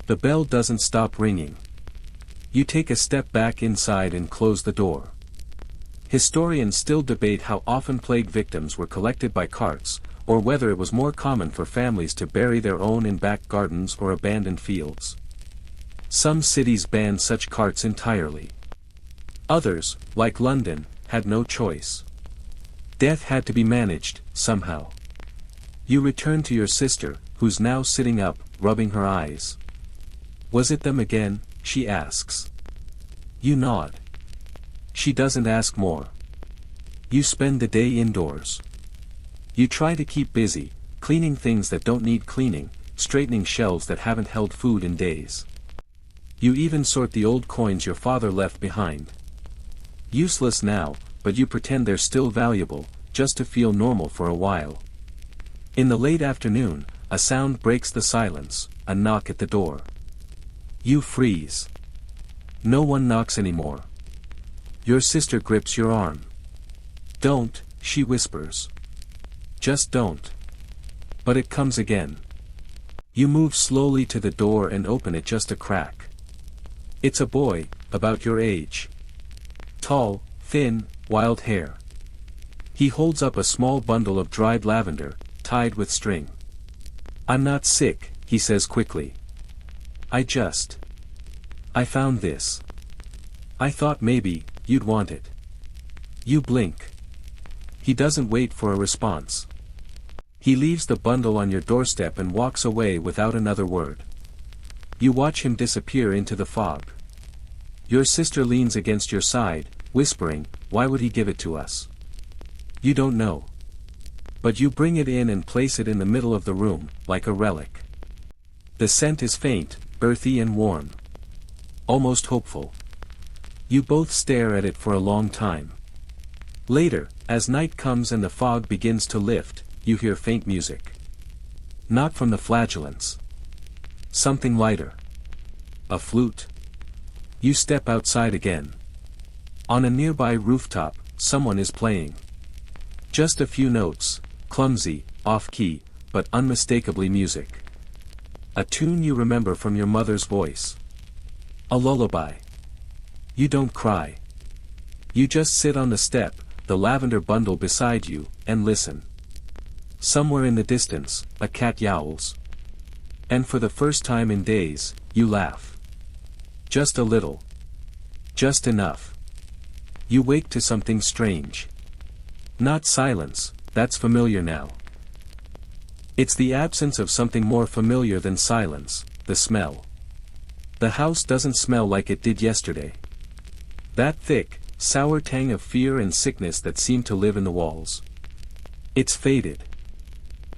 The bell doesn't stop ringing. You take a step back inside and close the door. Historians still debate how often plague victims were collected by carts, or whether it was more common for families to bury their own in back gardens or abandoned fields. Some cities banned such carts entirely. Others, like London, had no choice. Death had to be managed, somehow. You return to your sister, who's now sitting up, rubbing her eyes. "Was it them again?" she asks. You nod. She doesn't ask more. You spend the day indoors. You try to keep busy, cleaning things that don't need cleaning, straightening shelves that haven't held food in days. You even sort the old coins your father left behind. Useless now, but you pretend they're still valuable, just to feel normal for a while. In the late afternoon, a sound breaks the silence, a knock at the door. You freeze. No one knocks anymore. Your sister grips your arm. "Don't," she whispers. "Just don't." But it comes again. You move slowly to the door and open it just a crack. It's a boy, about your age. Tall, thin, wild hair. He holds up a small bundle of dried lavender, tied with string. "I'm not sick," he says quickly. I found this. I thought maybe, you'd want it." You blink. He doesn't wait for a response. He leaves the bundle on your doorstep and walks away without another word. You watch him disappear into the fog. Your sister leans against your side, whispering, "Why would he give it to us?" You don't know. But you bring it in and place it in the middle of the room, like a relic. The scent is faint, earthy and warm. Almost hopeful. You both stare at it for a long time. Later, as night comes and the fog begins to lift, you hear faint music. Not from the flagellants. Something lighter. A flute. You step outside again. On a nearby rooftop, someone is playing. Just a few notes, clumsy, off-key, but unmistakably music. A tune you remember from your mother's voice. A lullaby. You don't cry. You just sit on the step, the lavender bundle beside you, and listen. Somewhere in the distance, a cat yowls. And for the first time in days, you laugh. Just a little. Just enough. You wake to something strange. Not silence, that's familiar now. It's the absence of something more familiar than silence, the smell. The house doesn't smell like it did yesterday. That thick, sour tang of fear and sickness that seemed to live in the walls. It's faded.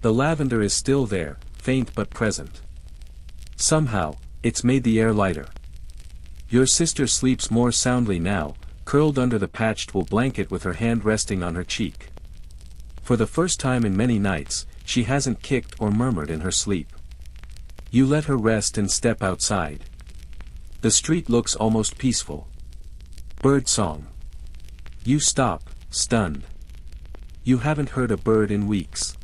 The lavender is still there, faint but present. Somehow, it's made the air lighter. Your sister sleeps more soundly now, curled under the patched wool blanket with her hand resting on her cheek. For the first time in many nights, she hasn't kicked or murmured in her sleep. You let her rest and step outside. The street looks almost peaceful. Bird song. You stop, stunned. You haven't heard a bird in weeks.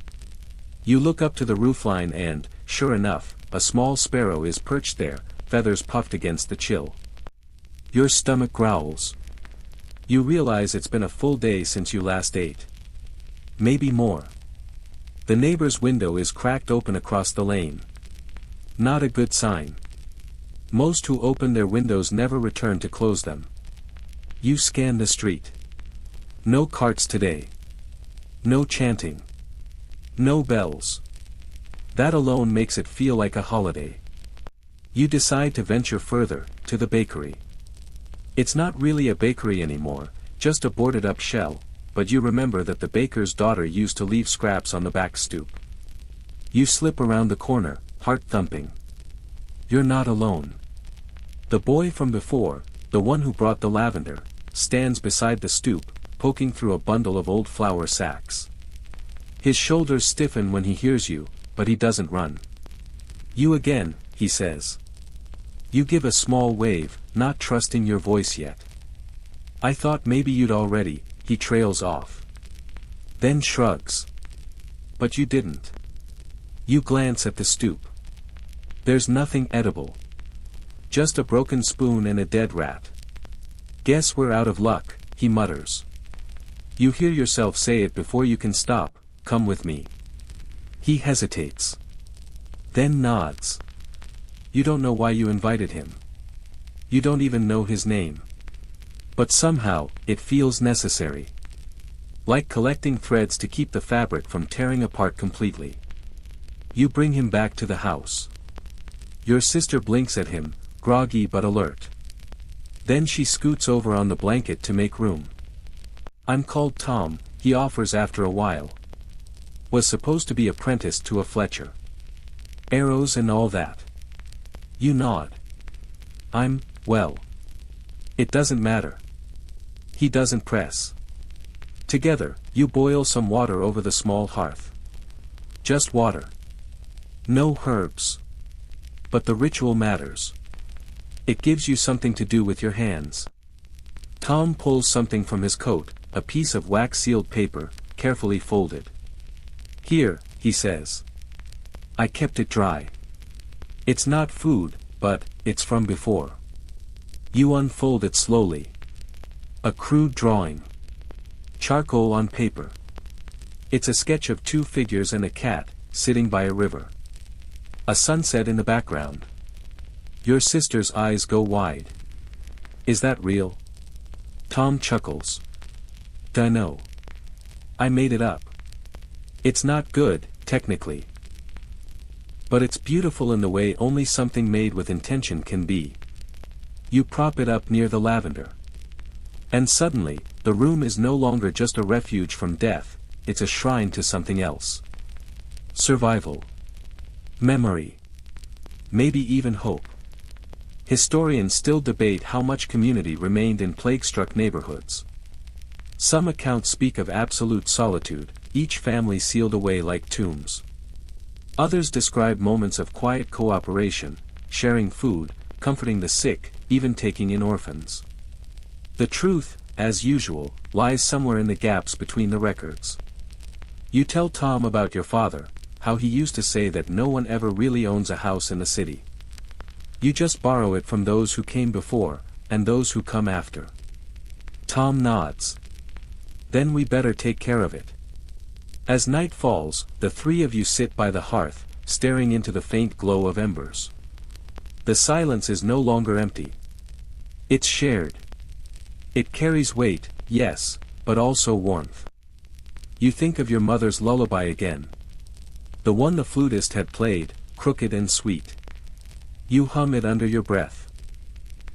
You look up to the roofline and, sure enough, a small sparrow is perched there, feathers puffed against the chill. Your stomach growls. You realize it's been a full day since you last ate. Maybe more. The neighbor's window is cracked open across the lane. Not a good sign. Most who open their windows never return to close them. You scan the street. No carts today. No chanting. No bells. That alone makes it feel like a holiday. You decide to venture further, to the bakery. It's not really a bakery anymore, just a boarded-up shell, but you remember that the baker's daughter used to leave scraps on the back stoop. You slip around the corner, heart thumping. You're not alone. The boy from before, the one who brought the lavender, stands beside the stoop, poking through a bundle of old flour sacks. His shoulders stiffen when he hears you, but he doesn't run. You again, he says. You give a small wave, not trusting your voice yet. I thought maybe you'd already, he trails off. Then shrugs. But you didn't. You glance at the stoop. There's nothing edible. Just a broken spoon and a dead rat. Guess we're out of luck, he mutters. You hear yourself say it before you can stop, come with me. He hesitates. Then nods. You don't know why you invited him. You don't even know his name. But somehow, it feels necessary. Like collecting threads to keep the fabric from tearing apart completely. You bring him back to the house. Your sister blinks at him, groggy but alert. Then she scoots over on the blanket to make room. I'm called Tom, he offers after a while. Was supposed to be apprenticed to a Fletcher. Arrows and all that. You nod. Well. It doesn't matter. He doesn't press. Together, you boil some water over the small hearth. Just water. No herbs. But the ritual matters. It gives you something to do with your hands. Tom pulls something from his coat, a piece of wax-sealed paper, carefully folded. Here, he says. I kept it dry. It's not food, but it's from before. You unfold it slowly. A crude drawing. Charcoal on paper. It's a sketch of two figures and a cat, sitting by a river. A sunset in the background. Your sister's eyes go wide. Is that real? Tom chuckles. Dunno. I made it up. It's not good, technically. But it's beautiful in the way only something made with intention can be. You prop it up near the lavender. And suddenly, the room is no longer just a refuge from death, it's a shrine to something else. Survival. Memory. Maybe even hope. Historians still debate how much community remained in plague-struck neighborhoods. Some accounts speak of absolute solitude, each family sealed away like tombs. Others describe moments of quiet cooperation, sharing food, comforting the sick, even taking in orphans. The truth, as usual, lies somewhere in the gaps between the records. You tell Tom about your father, how he used to say that no one ever really owns a house in the city. You just borrow it from those who came before, and those who come after. Tom nods. Then we better take care of it. As night falls, the three of you sit by the hearth, staring into the faint glow of embers. The silence is no longer empty. It's shared. It carries weight, yes, but also warmth. You think of your mother's lullaby again. The one the flutist had played, crooked and sweet. You hum it under your breath.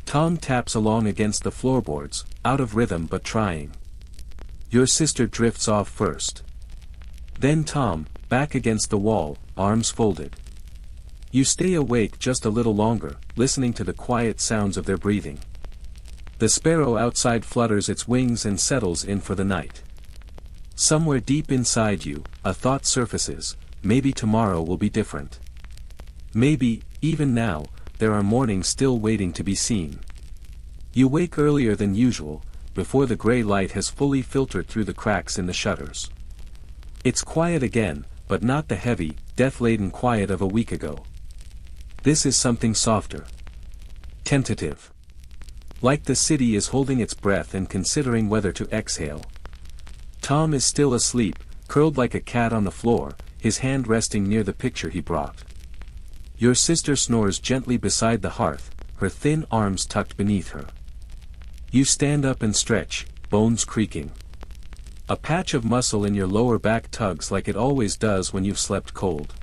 Tom taps along against the floorboards, out of rhythm but trying. Your sister drifts off first. Then Tom, back against the wall, arms folded. You stay awake just a little longer, listening to the quiet sounds of their breathing. The sparrow outside flutters its wings and settles in for the night. Somewhere deep inside you, a thought surfaces, maybe tomorrow will be different. Maybe, even now, there are mornings still waiting to be seen. You wake earlier than usual, before the gray light has fully filtered through the cracks in the shutters. It's quiet again, but not the heavy, death-laden quiet of a week ago. This is something softer. Tentative. Like the city is holding its breath and considering whether to exhale. Tom is still asleep, curled like a cat on the floor, his hand resting near the picture he brought. Your sister snores gently beside the hearth, her thin arms tucked beneath her. You stand up and stretch, bones creaking. A patch of muscle in your lower back tugs like it always does when you've slept cold.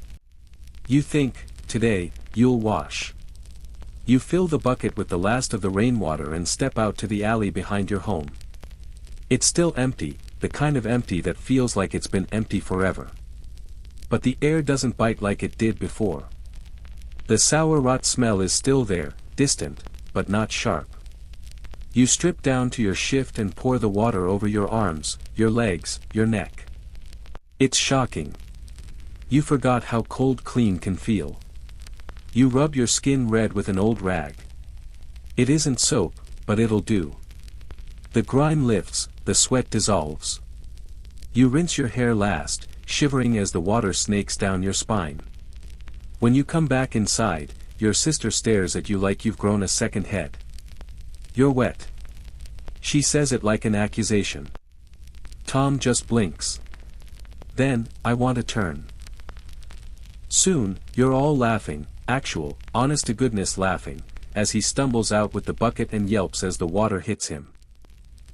You think, today, you'll wash. You fill the bucket with the last of the rainwater and step out to the alley behind your home. It's still empty, the kind of empty that feels like it's been empty forever. But the air doesn't bite like it did before. The sour rot smell is still there, distant, but not sharp. You strip down to your shift and pour the water over your arms, your legs, your neck. It's shocking. You forgot how cold clean can feel. You rub your skin red with an old rag. It isn't soap, but it'll do. The grime lifts, the sweat dissolves. You rinse your hair last, shivering as the water snakes down your spine. When you come back inside, your sister stares at you like you've grown a second head. You're wet. She says it like an accusation. Tom just blinks. Then, I want to turn. Soon, you're all laughing, actual, honest-to-goodness laughing, as he stumbles out with the bucket and yelps as the water hits him.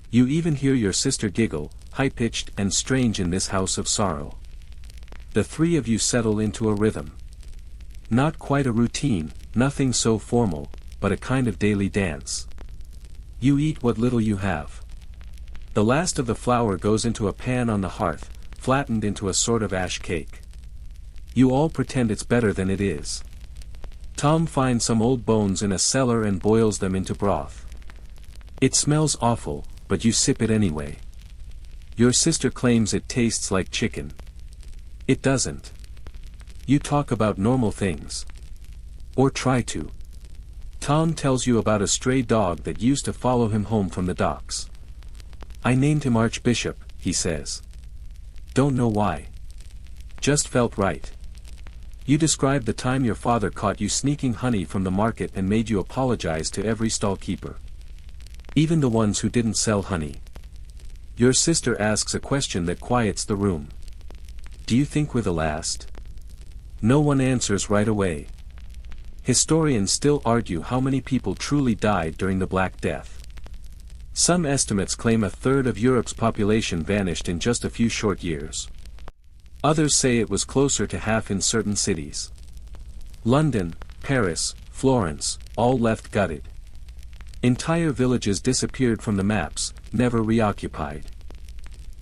You even hear your sister giggle, high-pitched and strange in this house of sorrow. The three of you settle into a rhythm. Not quite a routine, nothing so formal, but a kind of daily dance. You eat what little you have. The last of the flour goes into a pan on the hearth, flattened into a sort of ash cake. You all pretend it's better than it is. Tom finds some old bones in a cellar and boils them into broth. It smells awful, but you sip it anyway. Your sister claims it tastes like chicken. It doesn't. You talk about normal things. Or try to. Tom tells you about a stray dog that used to follow him home from the docks. I named him Archbishop, he says. Don't know why. Just felt right. You describe the time your father caught you sneaking honey from the market and made you apologize to every stall keeper. Even the ones who didn't sell honey. Your sister asks a question that quiets the room. Do you think we're the last? No one answers right away. Historians still argue how many people truly died during the Black Death. Some estimates claim a third of Europe's population vanished in just a few short years. Others say it was closer to half in certain cities. London, Paris, Florence, all left gutted. Entire villages disappeared from the maps, never reoccupied.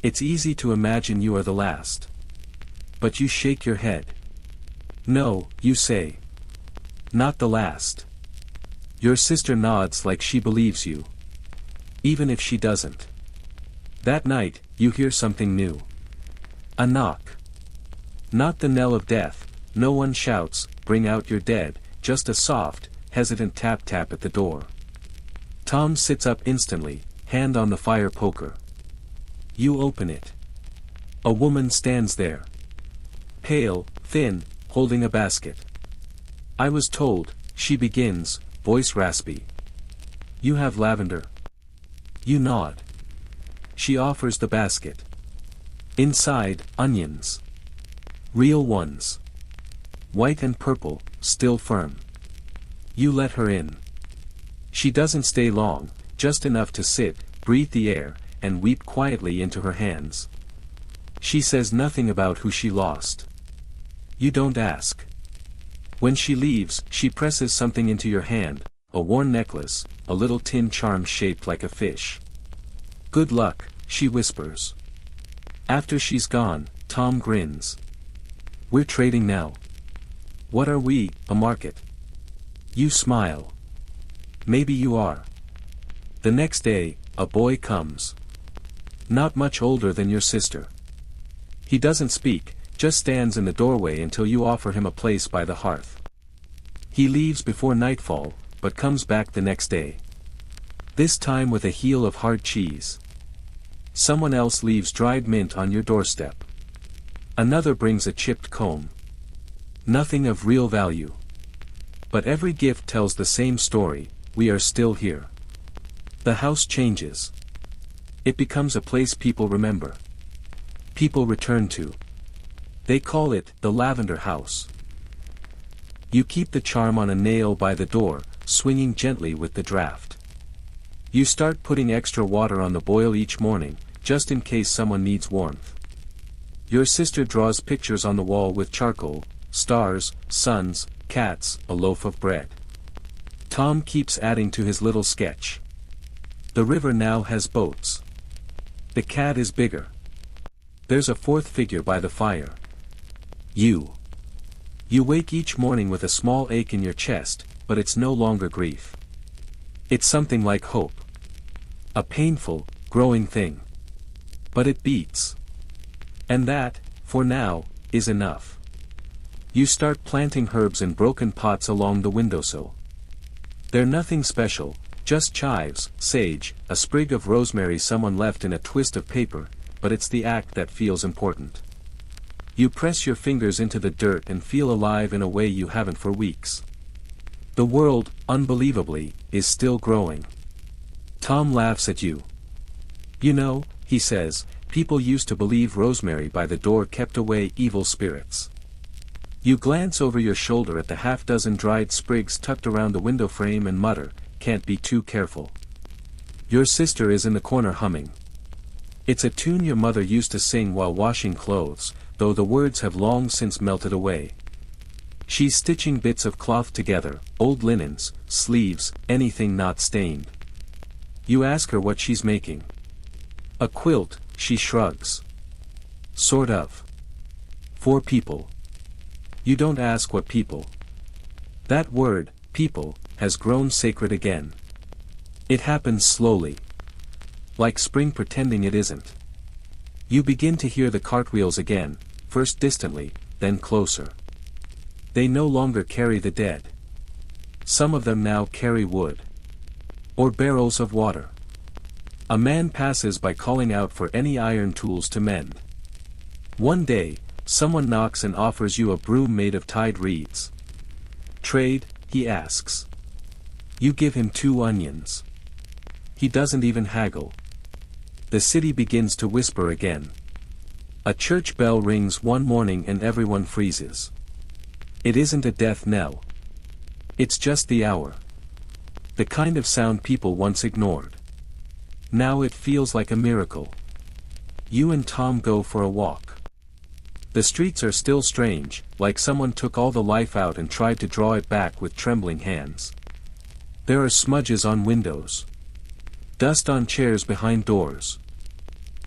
It's easy to imagine you are the last. But you shake your head. No, you say. Not the last. Your sister nods like she believes you. Even if she doesn't. That night, you hear something new. A knock. Not the knell of death, no one shouts, bring out your dead, just a soft, hesitant tap-tap at the door. Tom sits up instantly, hand on the fire poker. You open it. A woman stands there. Pale, thin, holding a basket. I was told, she begins, voice raspy. You have lavender. You nod. She offers the basket. Inside, onions. Real ones. White and purple, still firm. You let her in. She doesn't stay long, just enough to sit, breathe the air, and weep quietly into her hands. She says nothing about who she lost. You don't ask. When she leaves, she presses something into your hand, a worn necklace, a little tin charm shaped like a fish. Good luck, she whispers. After she's gone, Tom grins. We're trading now. What are we, a market? You smile. Maybe you are. The next day, a boy comes. Not much older than your sister. He doesn't speak, just stands in the doorway until you offer him a place by the hearth. He leaves before nightfall, but comes back the next day. This time with a heel of hard cheese. Someone else leaves dried mint on your doorstep. Another brings a chipped comb. Nothing of real value. But every gift tells the same story, we are still here. The house changes. It becomes a place people remember. People return to. They call it the lavender house. You keep the charm on a nail by the door, swinging gently with the draft. You start putting extra water on the boil each morning, just in case someone needs warmth. Your sister draws pictures on the wall with charcoal, stars, suns, cats, a loaf of bread. Tom keeps adding to his little sketch. The river now has boats. The cat is bigger. There's a fourth figure by the fire. You. You wake each morning with a small ache in your chest, but it's no longer grief. It's something like hope. A painful, growing thing. But it beats. And that, for now, is enough. You start planting herbs in broken pots along the windowsill. They're nothing special, just chives, sage, a sprig of rosemary someone left in a twist of paper, but it's the act that feels important. You press your fingers into the dirt and feel alive in a way you haven't for weeks. The world, unbelievably, is still growing. Tom laughs at you. You know, he says, people used to believe rosemary by the door kept away evil spirits. You glance over your shoulder at the half-dozen dried sprigs tucked around the window frame and mutter, "Can't be too careful." Your sister is in the corner humming. It's a tune your mother used to sing while washing clothes, though the words have long since melted away. She's stitching bits of cloth together, old linens, sleeves, anything not stained. You ask her what she's making. A quilt, she shrugs. Sort of. 4 people. You don't ask what people. That word, people, has grown sacred again. It happens slowly. Like spring pretending it isn't. You begin to hear the cartwheels again, first distantly, then closer. They no longer carry the dead. Some of them now carry wood. Or barrels of water. A man passes by calling out for any iron tools to mend. One day, someone knocks and offers you a broom made of tied reeds. Trade, he asks. You give him 2 onions. He doesn't even haggle. The city begins to whisper again. A church bell rings one morning and everyone freezes. It isn't a death knell. It's just the hour. The kind of sound people once ignored. Now it feels like a miracle. You and Tom go for a walk. The streets are still strange, like someone took all the life out and tried to draw it back with trembling hands. There are smudges on windows. Dust on chairs behind doors.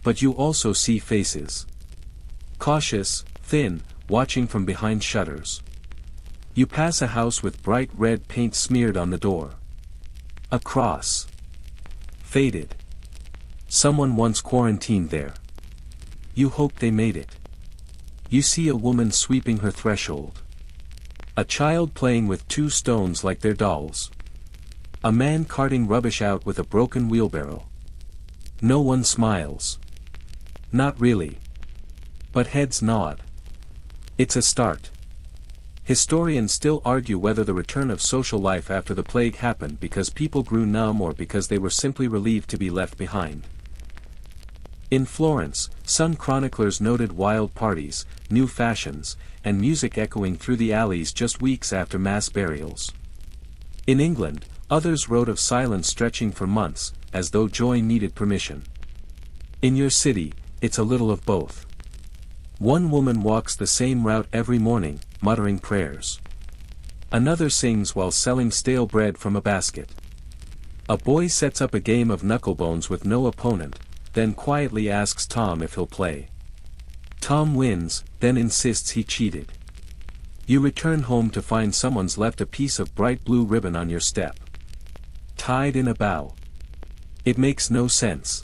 But you also see faces. Cautious, thin, watching from behind shutters. You pass a house with bright red paint smeared on the door. A cross. Faded. Someone once quarantined there. You hope they made it. You see a woman sweeping her threshold. A child playing with 2 stones like they're dolls. A man carting rubbish out with a broken wheelbarrow. No one smiles. Not really. But heads nod. It's a start. Historians still argue whether the return of social life after the plague happened because people grew numb or because they were simply relieved to be left behind. In Florence, some chroniclers noted wild parties, new fashions, and music echoing through the alleys just weeks after mass burials. In England, others wrote of silence stretching for months, as though joy needed permission. In your city, it's a little of both. One woman walks the same route every morning, muttering prayers. Another sings while selling stale bread from a basket. A boy sets up a game of knucklebones with no opponent, then quietly asks Tom if he'll play. Tom wins, then insists he cheated. You return home to find someone's left a piece of bright blue ribbon on your step. Tied in a bow. It makes no sense.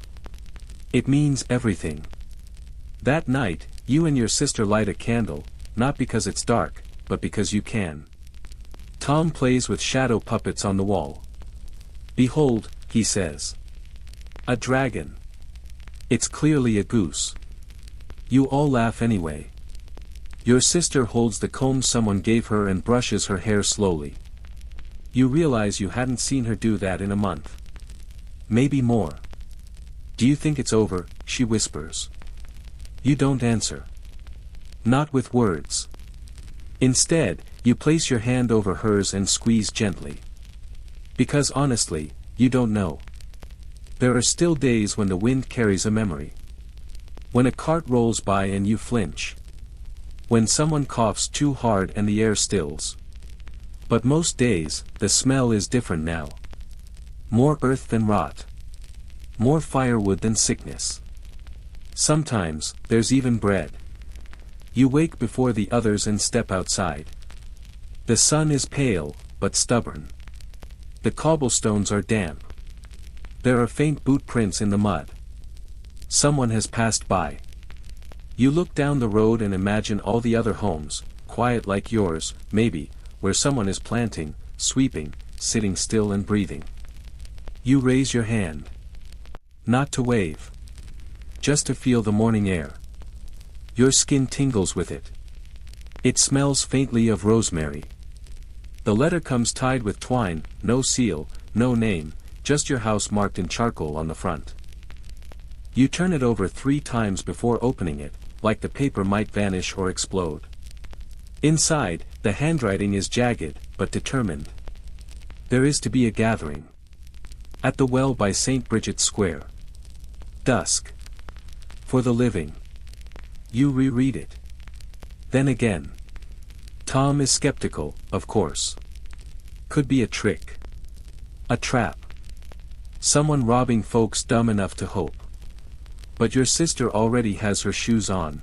It means everything. That night, you and your sister light a candle, not because it's dark, but because you can. Tom plays with shadow puppets on the wall. Behold, he says. A dragon. It's clearly a goose. You all laugh anyway. Your sister holds the comb someone gave her and brushes her hair slowly. You realize you hadn't seen her do that in a month. maybe more. Do you think it's over? She whispers. You don't answer. Not with words. Instead, you place your hand over hers and squeeze gently. Because honestly, you don't know. There are still days when the wind carries a memory. When a cart rolls by and you flinch. When someone coughs too hard and the air stills. But most days, the smell is different now. More earth than rot. More firewood than sickness. Sometimes, there's even bread. You wake before the others and step outside. The sun is pale, but stubborn. The cobblestones are damp. There are faint boot prints in the mud. Someone has passed by. You look down the road and imagine all the other homes, quiet like yours, maybe, where someone is planting, sweeping, sitting still and breathing. You raise your hand. Not to wave. Just to feel the morning air. Your skin tingles with it. It smells faintly of rosemary. The letter comes tied with twine, no seal, no name, just your house marked in charcoal on the front. You turn it over 3 times before opening it, like the paper might vanish or explode. Inside, the handwriting is jagged, but determined. There is to be a gathering. At the well by St. Bridget's Square. Dusk. For the living. You reread it. Then again. Tom is skeptical, of course. Could be a trick. A trap. Someone robbing folks dumb enough to hope. But your sister already has her shoes on.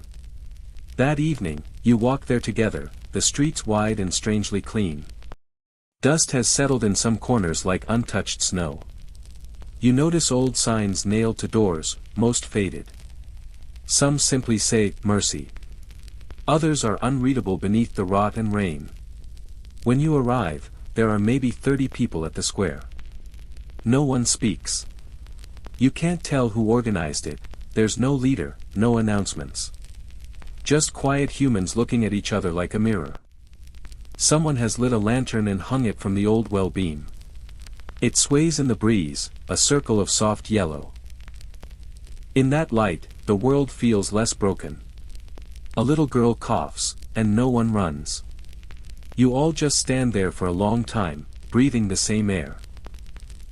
That evening, you walk there together, the streets wide and strangely clean. Dust has settled in some corners like untouched snow. You notice old signs nailed to doors, most faded. Some simply say, mercy. Others are unreadable beneath the rot and rain. When you arrive, there are maybe 30 people at the square. No one speaks. You can't tell who organized it, there's no leader, no announcements. Just quiet humans looking at each other like a mirror. Someone has lit a lantern and hung it from the old well beam. It sways in the breeze, a circle of soft yellow. In that light, the world feels less broken. A little girl coughs, and no one runs. You all just stand there for a long time, breathing the same air.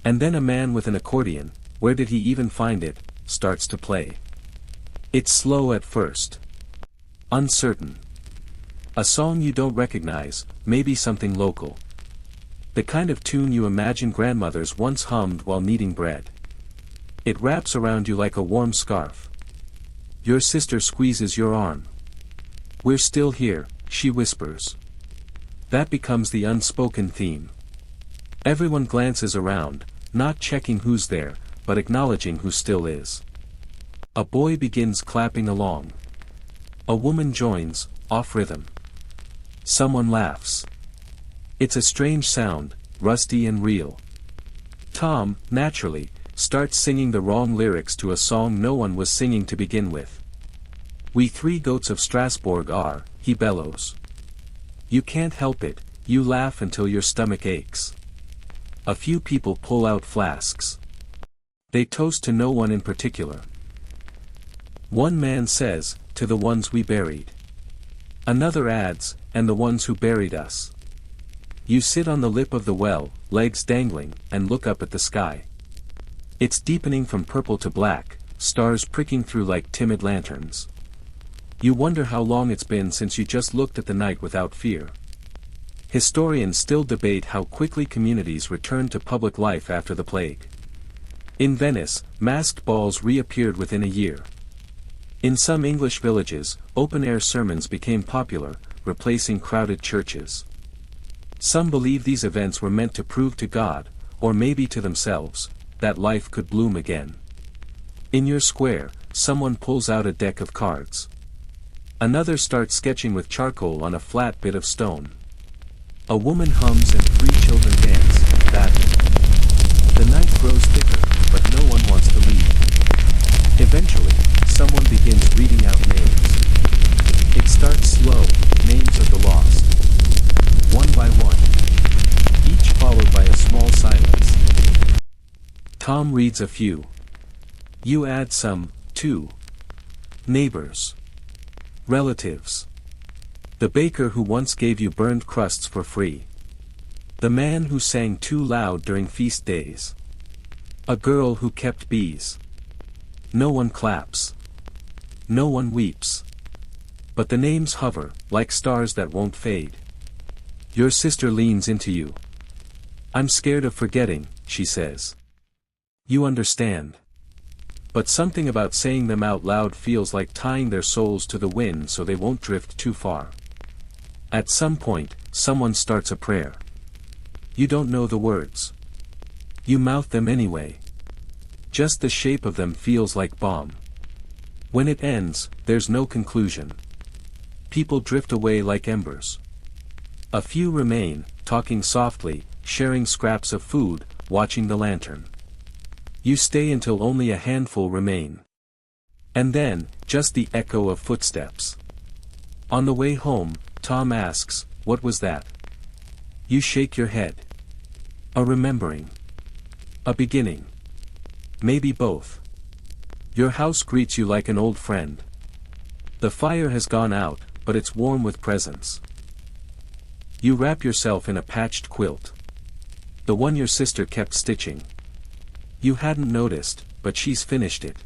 And then a man with an accordion, where did he even find it, starts to play. It's slow at first. Uncertain. A song you don't recognize, maybe something local. The kind of tune you imagine grandmothers once hummed while kneading bread. It wraps around you like a warm scarf. Your sister squeezes your arm. We're still here, she whispers. That becomes the unspoken theme. Everyone glances around, not checking who's there, but acknowledging who still is. A boy begins clapping along. A woman joins, off rhythm. Someone laughs. It's a strange sound, rusty and real. Tom, naturally, starts singing the wrong lyrics to a song no one was singing to begin with. We 3 goats of Strasbourg are, he bellows. You can't help it, you laugh until your stomach aches. A few people pull out flasks. They toast to no one in particular. One man says, to the ones we buried. Another adds, and the ones who buried us. You sit on the lip of the well, legs dangling, and look up at the sky. It's deepening from purple to black, stars pricking through like timid lanterns. You wonder how long it's been since you just looked at the night without fear. Historians still debate how quickly communities returned to public life after the plague. In Venice, masked balls reappeared within a year. In some English villages, open-air sermons became popular, replacing crowded churches. Some believe these events were meant to prove to God, or maybe to themselves, that life could bloom again. In your square, someone pulls out a deck of cards. Another starts sketching with charcoal on a flat bit of stone. A woman hums and 3 children dance, badly. The night grows thicker, but no one wants to leave. Eventually, someone begins reading out names. It starts slow, names of the lost. One by one. Each followed by a small silence. Tom reads a few. You add some, too. Neighbors. Relatives. The baker who once gave you burned crusts for free. The man who sang too loud during feast days. A girl who kept bees. No one claps. No one weeps. But the names hover, like stars that won't fade. Your sister leans into you. I'm scared of forgetting, she says. You understand. But something about saying them out loud feels like tying their souls to the wind so they won't drift too far. At some point, someone starts a prayer. You don't know the words. You mouth them anyway. Just the shape of them feels like balm. When it ends, there's no conclusion. People drift away like embers. A few remain, talking softly, sharing scraps of food, watching the lantern. You stay until only a handful remain. And then, just the echo of footsteps. On the way home, Tom asks, "What was that?" You shake your head. A remembering. A beginning. Maybe both. Your house greets you like an old friend. The fire has gone out, but it's warm with presents. You wrap yourself in a patched quilt. The one your sister kept stitching. You hadn't noticed, but she's finished it.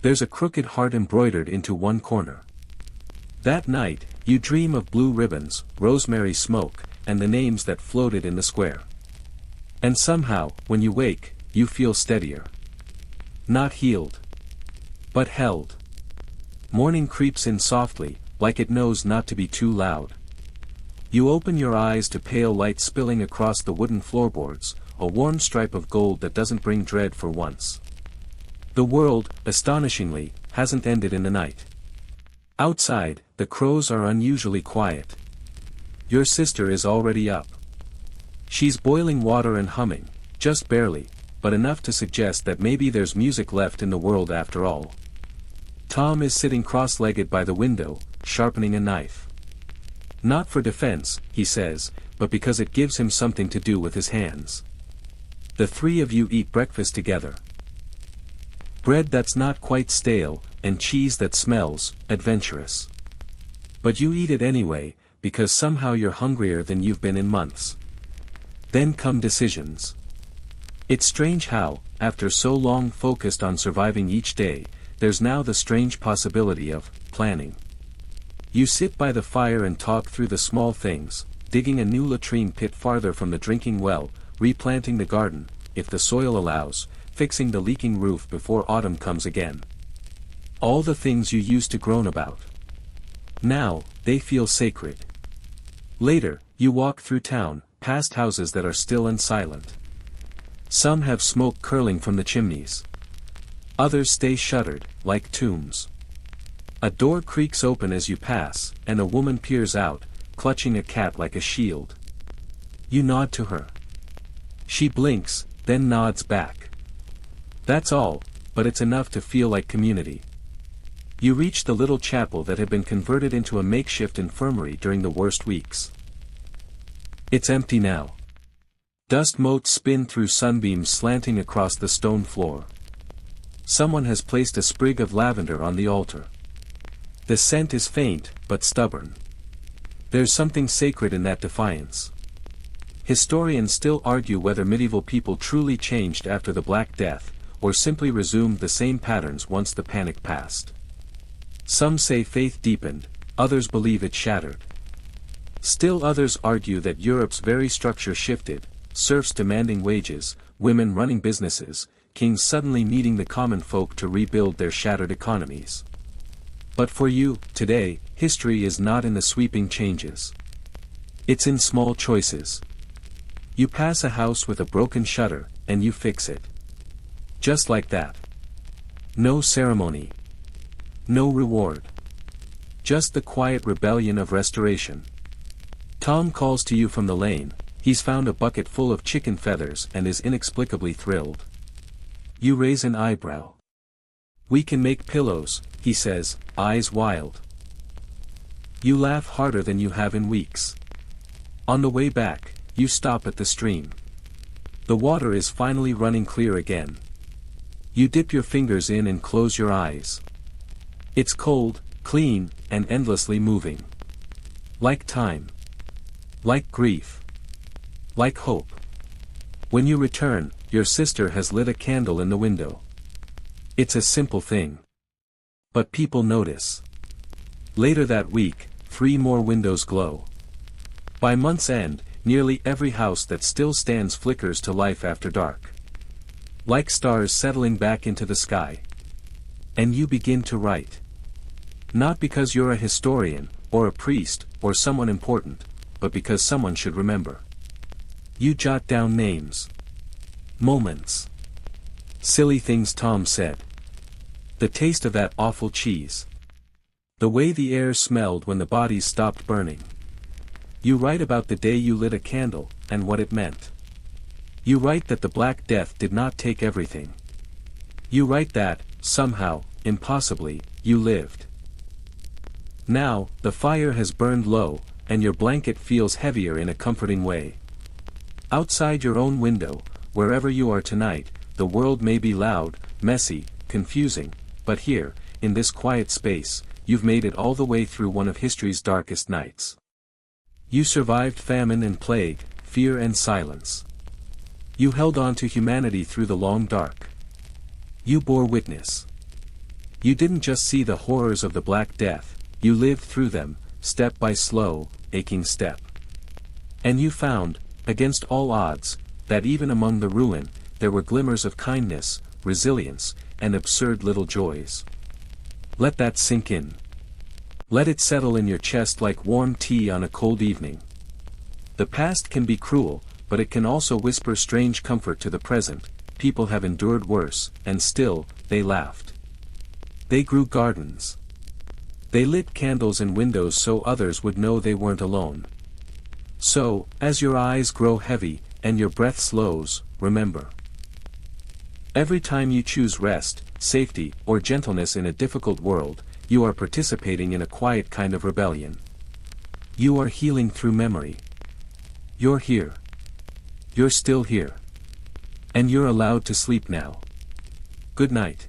There's a crooked heart embroidered into one corner. That night, you dream of blue ribbons, rosemary smoke, and the names that floated in the square. And somehow, when you wake, you feel steadier. Not healed. But held. Morning creeps in softly, like it knows not to be too loud. You open your eyes to pale light spilling across the wooden floorboards, a warm stripe of gold that doesn't bring dread for once. The world, astonishingly, hasn't ended in the night. Outside, the crows are unusually quiet. Your sister is already up. She's boiling water and humming, just barely, but enough to suggest that maybe there's music left in the world after all. Tom is sitting cross-legged by the window, sharpening a knife. Not for defense, he says, but because it gives him something to do with his hands. The three of you eat breakfast together. Bread that's not quite stale, and cheese that smells adventurous. But you eat it anyway, because somehow you're hungrier than you've been in months. Then come decisions. It's strange how, after so long focused on surviving each day, there's now the strange possibility of planning. You sit by the fire and talk through the small things, digging a new latrine pit farther from the drinking well, replanting the garden, if the soil allows, fixing the leaking roof before autumn comes again. All the things you used to groan about. Now, they feel sacred. Later, you walk through town, past houses that are still and silent. Some have smoke curling from the chimneys. Others stay shuttered, like tombs. A door creaks open as you pass, and a woman peers out, clutching a cat like a shield. You nod to her. She blinks, then nods back. That's all, but it's enough to feel like community. You reach the little chapel that had been converted into a makeshift infirmary during the worst weeks. It's empty now. Dust motes spin through sunbeams slanting across the stone floor. Someone has placed a sprig of lavender on the altar. The scent is faint, but stubborn. There's something sacred in that defiance. Historians still argue whether medieval people truly changed after the Black Death, or simply resumed the same patterns once the panic passed. Some say faith deepened, others believe it shattered. Still others argue that Europe's very structure shifted, serfs demanding wages, women running businesses, kings suddenly needing the common folk to rebuild their shattered economies. But for you, today, history is not in the sweeping changes. It's in small choices. You pass a house with a broken shutter, and you fix it. Just like that. No ceremony. No reward. Just the quiet rebellion of restoration. Tom calls to you from the lane. He's found a bucket full of chicken feathers and is inexplicably thrilled. You raise an eyebrow. We can make pillows, he says, eyes wild. You laugh harder than you have in weeks. On the way back, you stop at the stream. The water is finally running clear again. You dip your fingers in and close your eyes. It's cold, clean, and endlessly moving. Like time. Like grief. Like hope. When you return, your sister has lit a candle in the window. It's a simple thing. But people notice. Later that week, 3 more windows glow. By month's end, nearly every house that still stands flickers to life after dark. Like stars settling back into the sky. And you begin to write. Not because you're a historian, or a priest, or someone important, but because someone should remember. You jot down names. Moments. Silly things Tom said. The taste of that awful cheese. The way the air smelled when the bodies stopped burning. You write about the day you lit a candle, and what it meant. You write that the Black Death did not take everything. You write that, somehow, impossibly, you lived. Now, the fire has burned low, and your blanket feels heavier in a comforting way. Outside your own window, wherever you are tonight, the world may be loud, messy, confusing, but here, in this quiet space, you've made it all the way through one of history's darkest nights. You survived famine and plague, fear and silence. You held on to humanity through the long dark. You bore witness. You didn't just see the horrors of the Black Death, you lived through them, step by slow, aching step. And you found, against all odds, that even among the ruin, there were glimmers of kindness, resilience, and absurd little joys. Let that sink in. Let it settle in your chest like warm tea on a cold evening. The past can be cruel, but it can also whisper strange comfort to the present. People have endured worse, and still, they laughed. They grew gardens. They lit candles in windows so others would know they weren't alone. So, as your eyes grow heavy, and your breath slows, remember. Every time you choose rest, safety, or gentleness in a difficult world, you are participating in a quiet kind of rebellion. You are healing through memory. You're here. You're still here. And you're allowed to sleep now. Good night.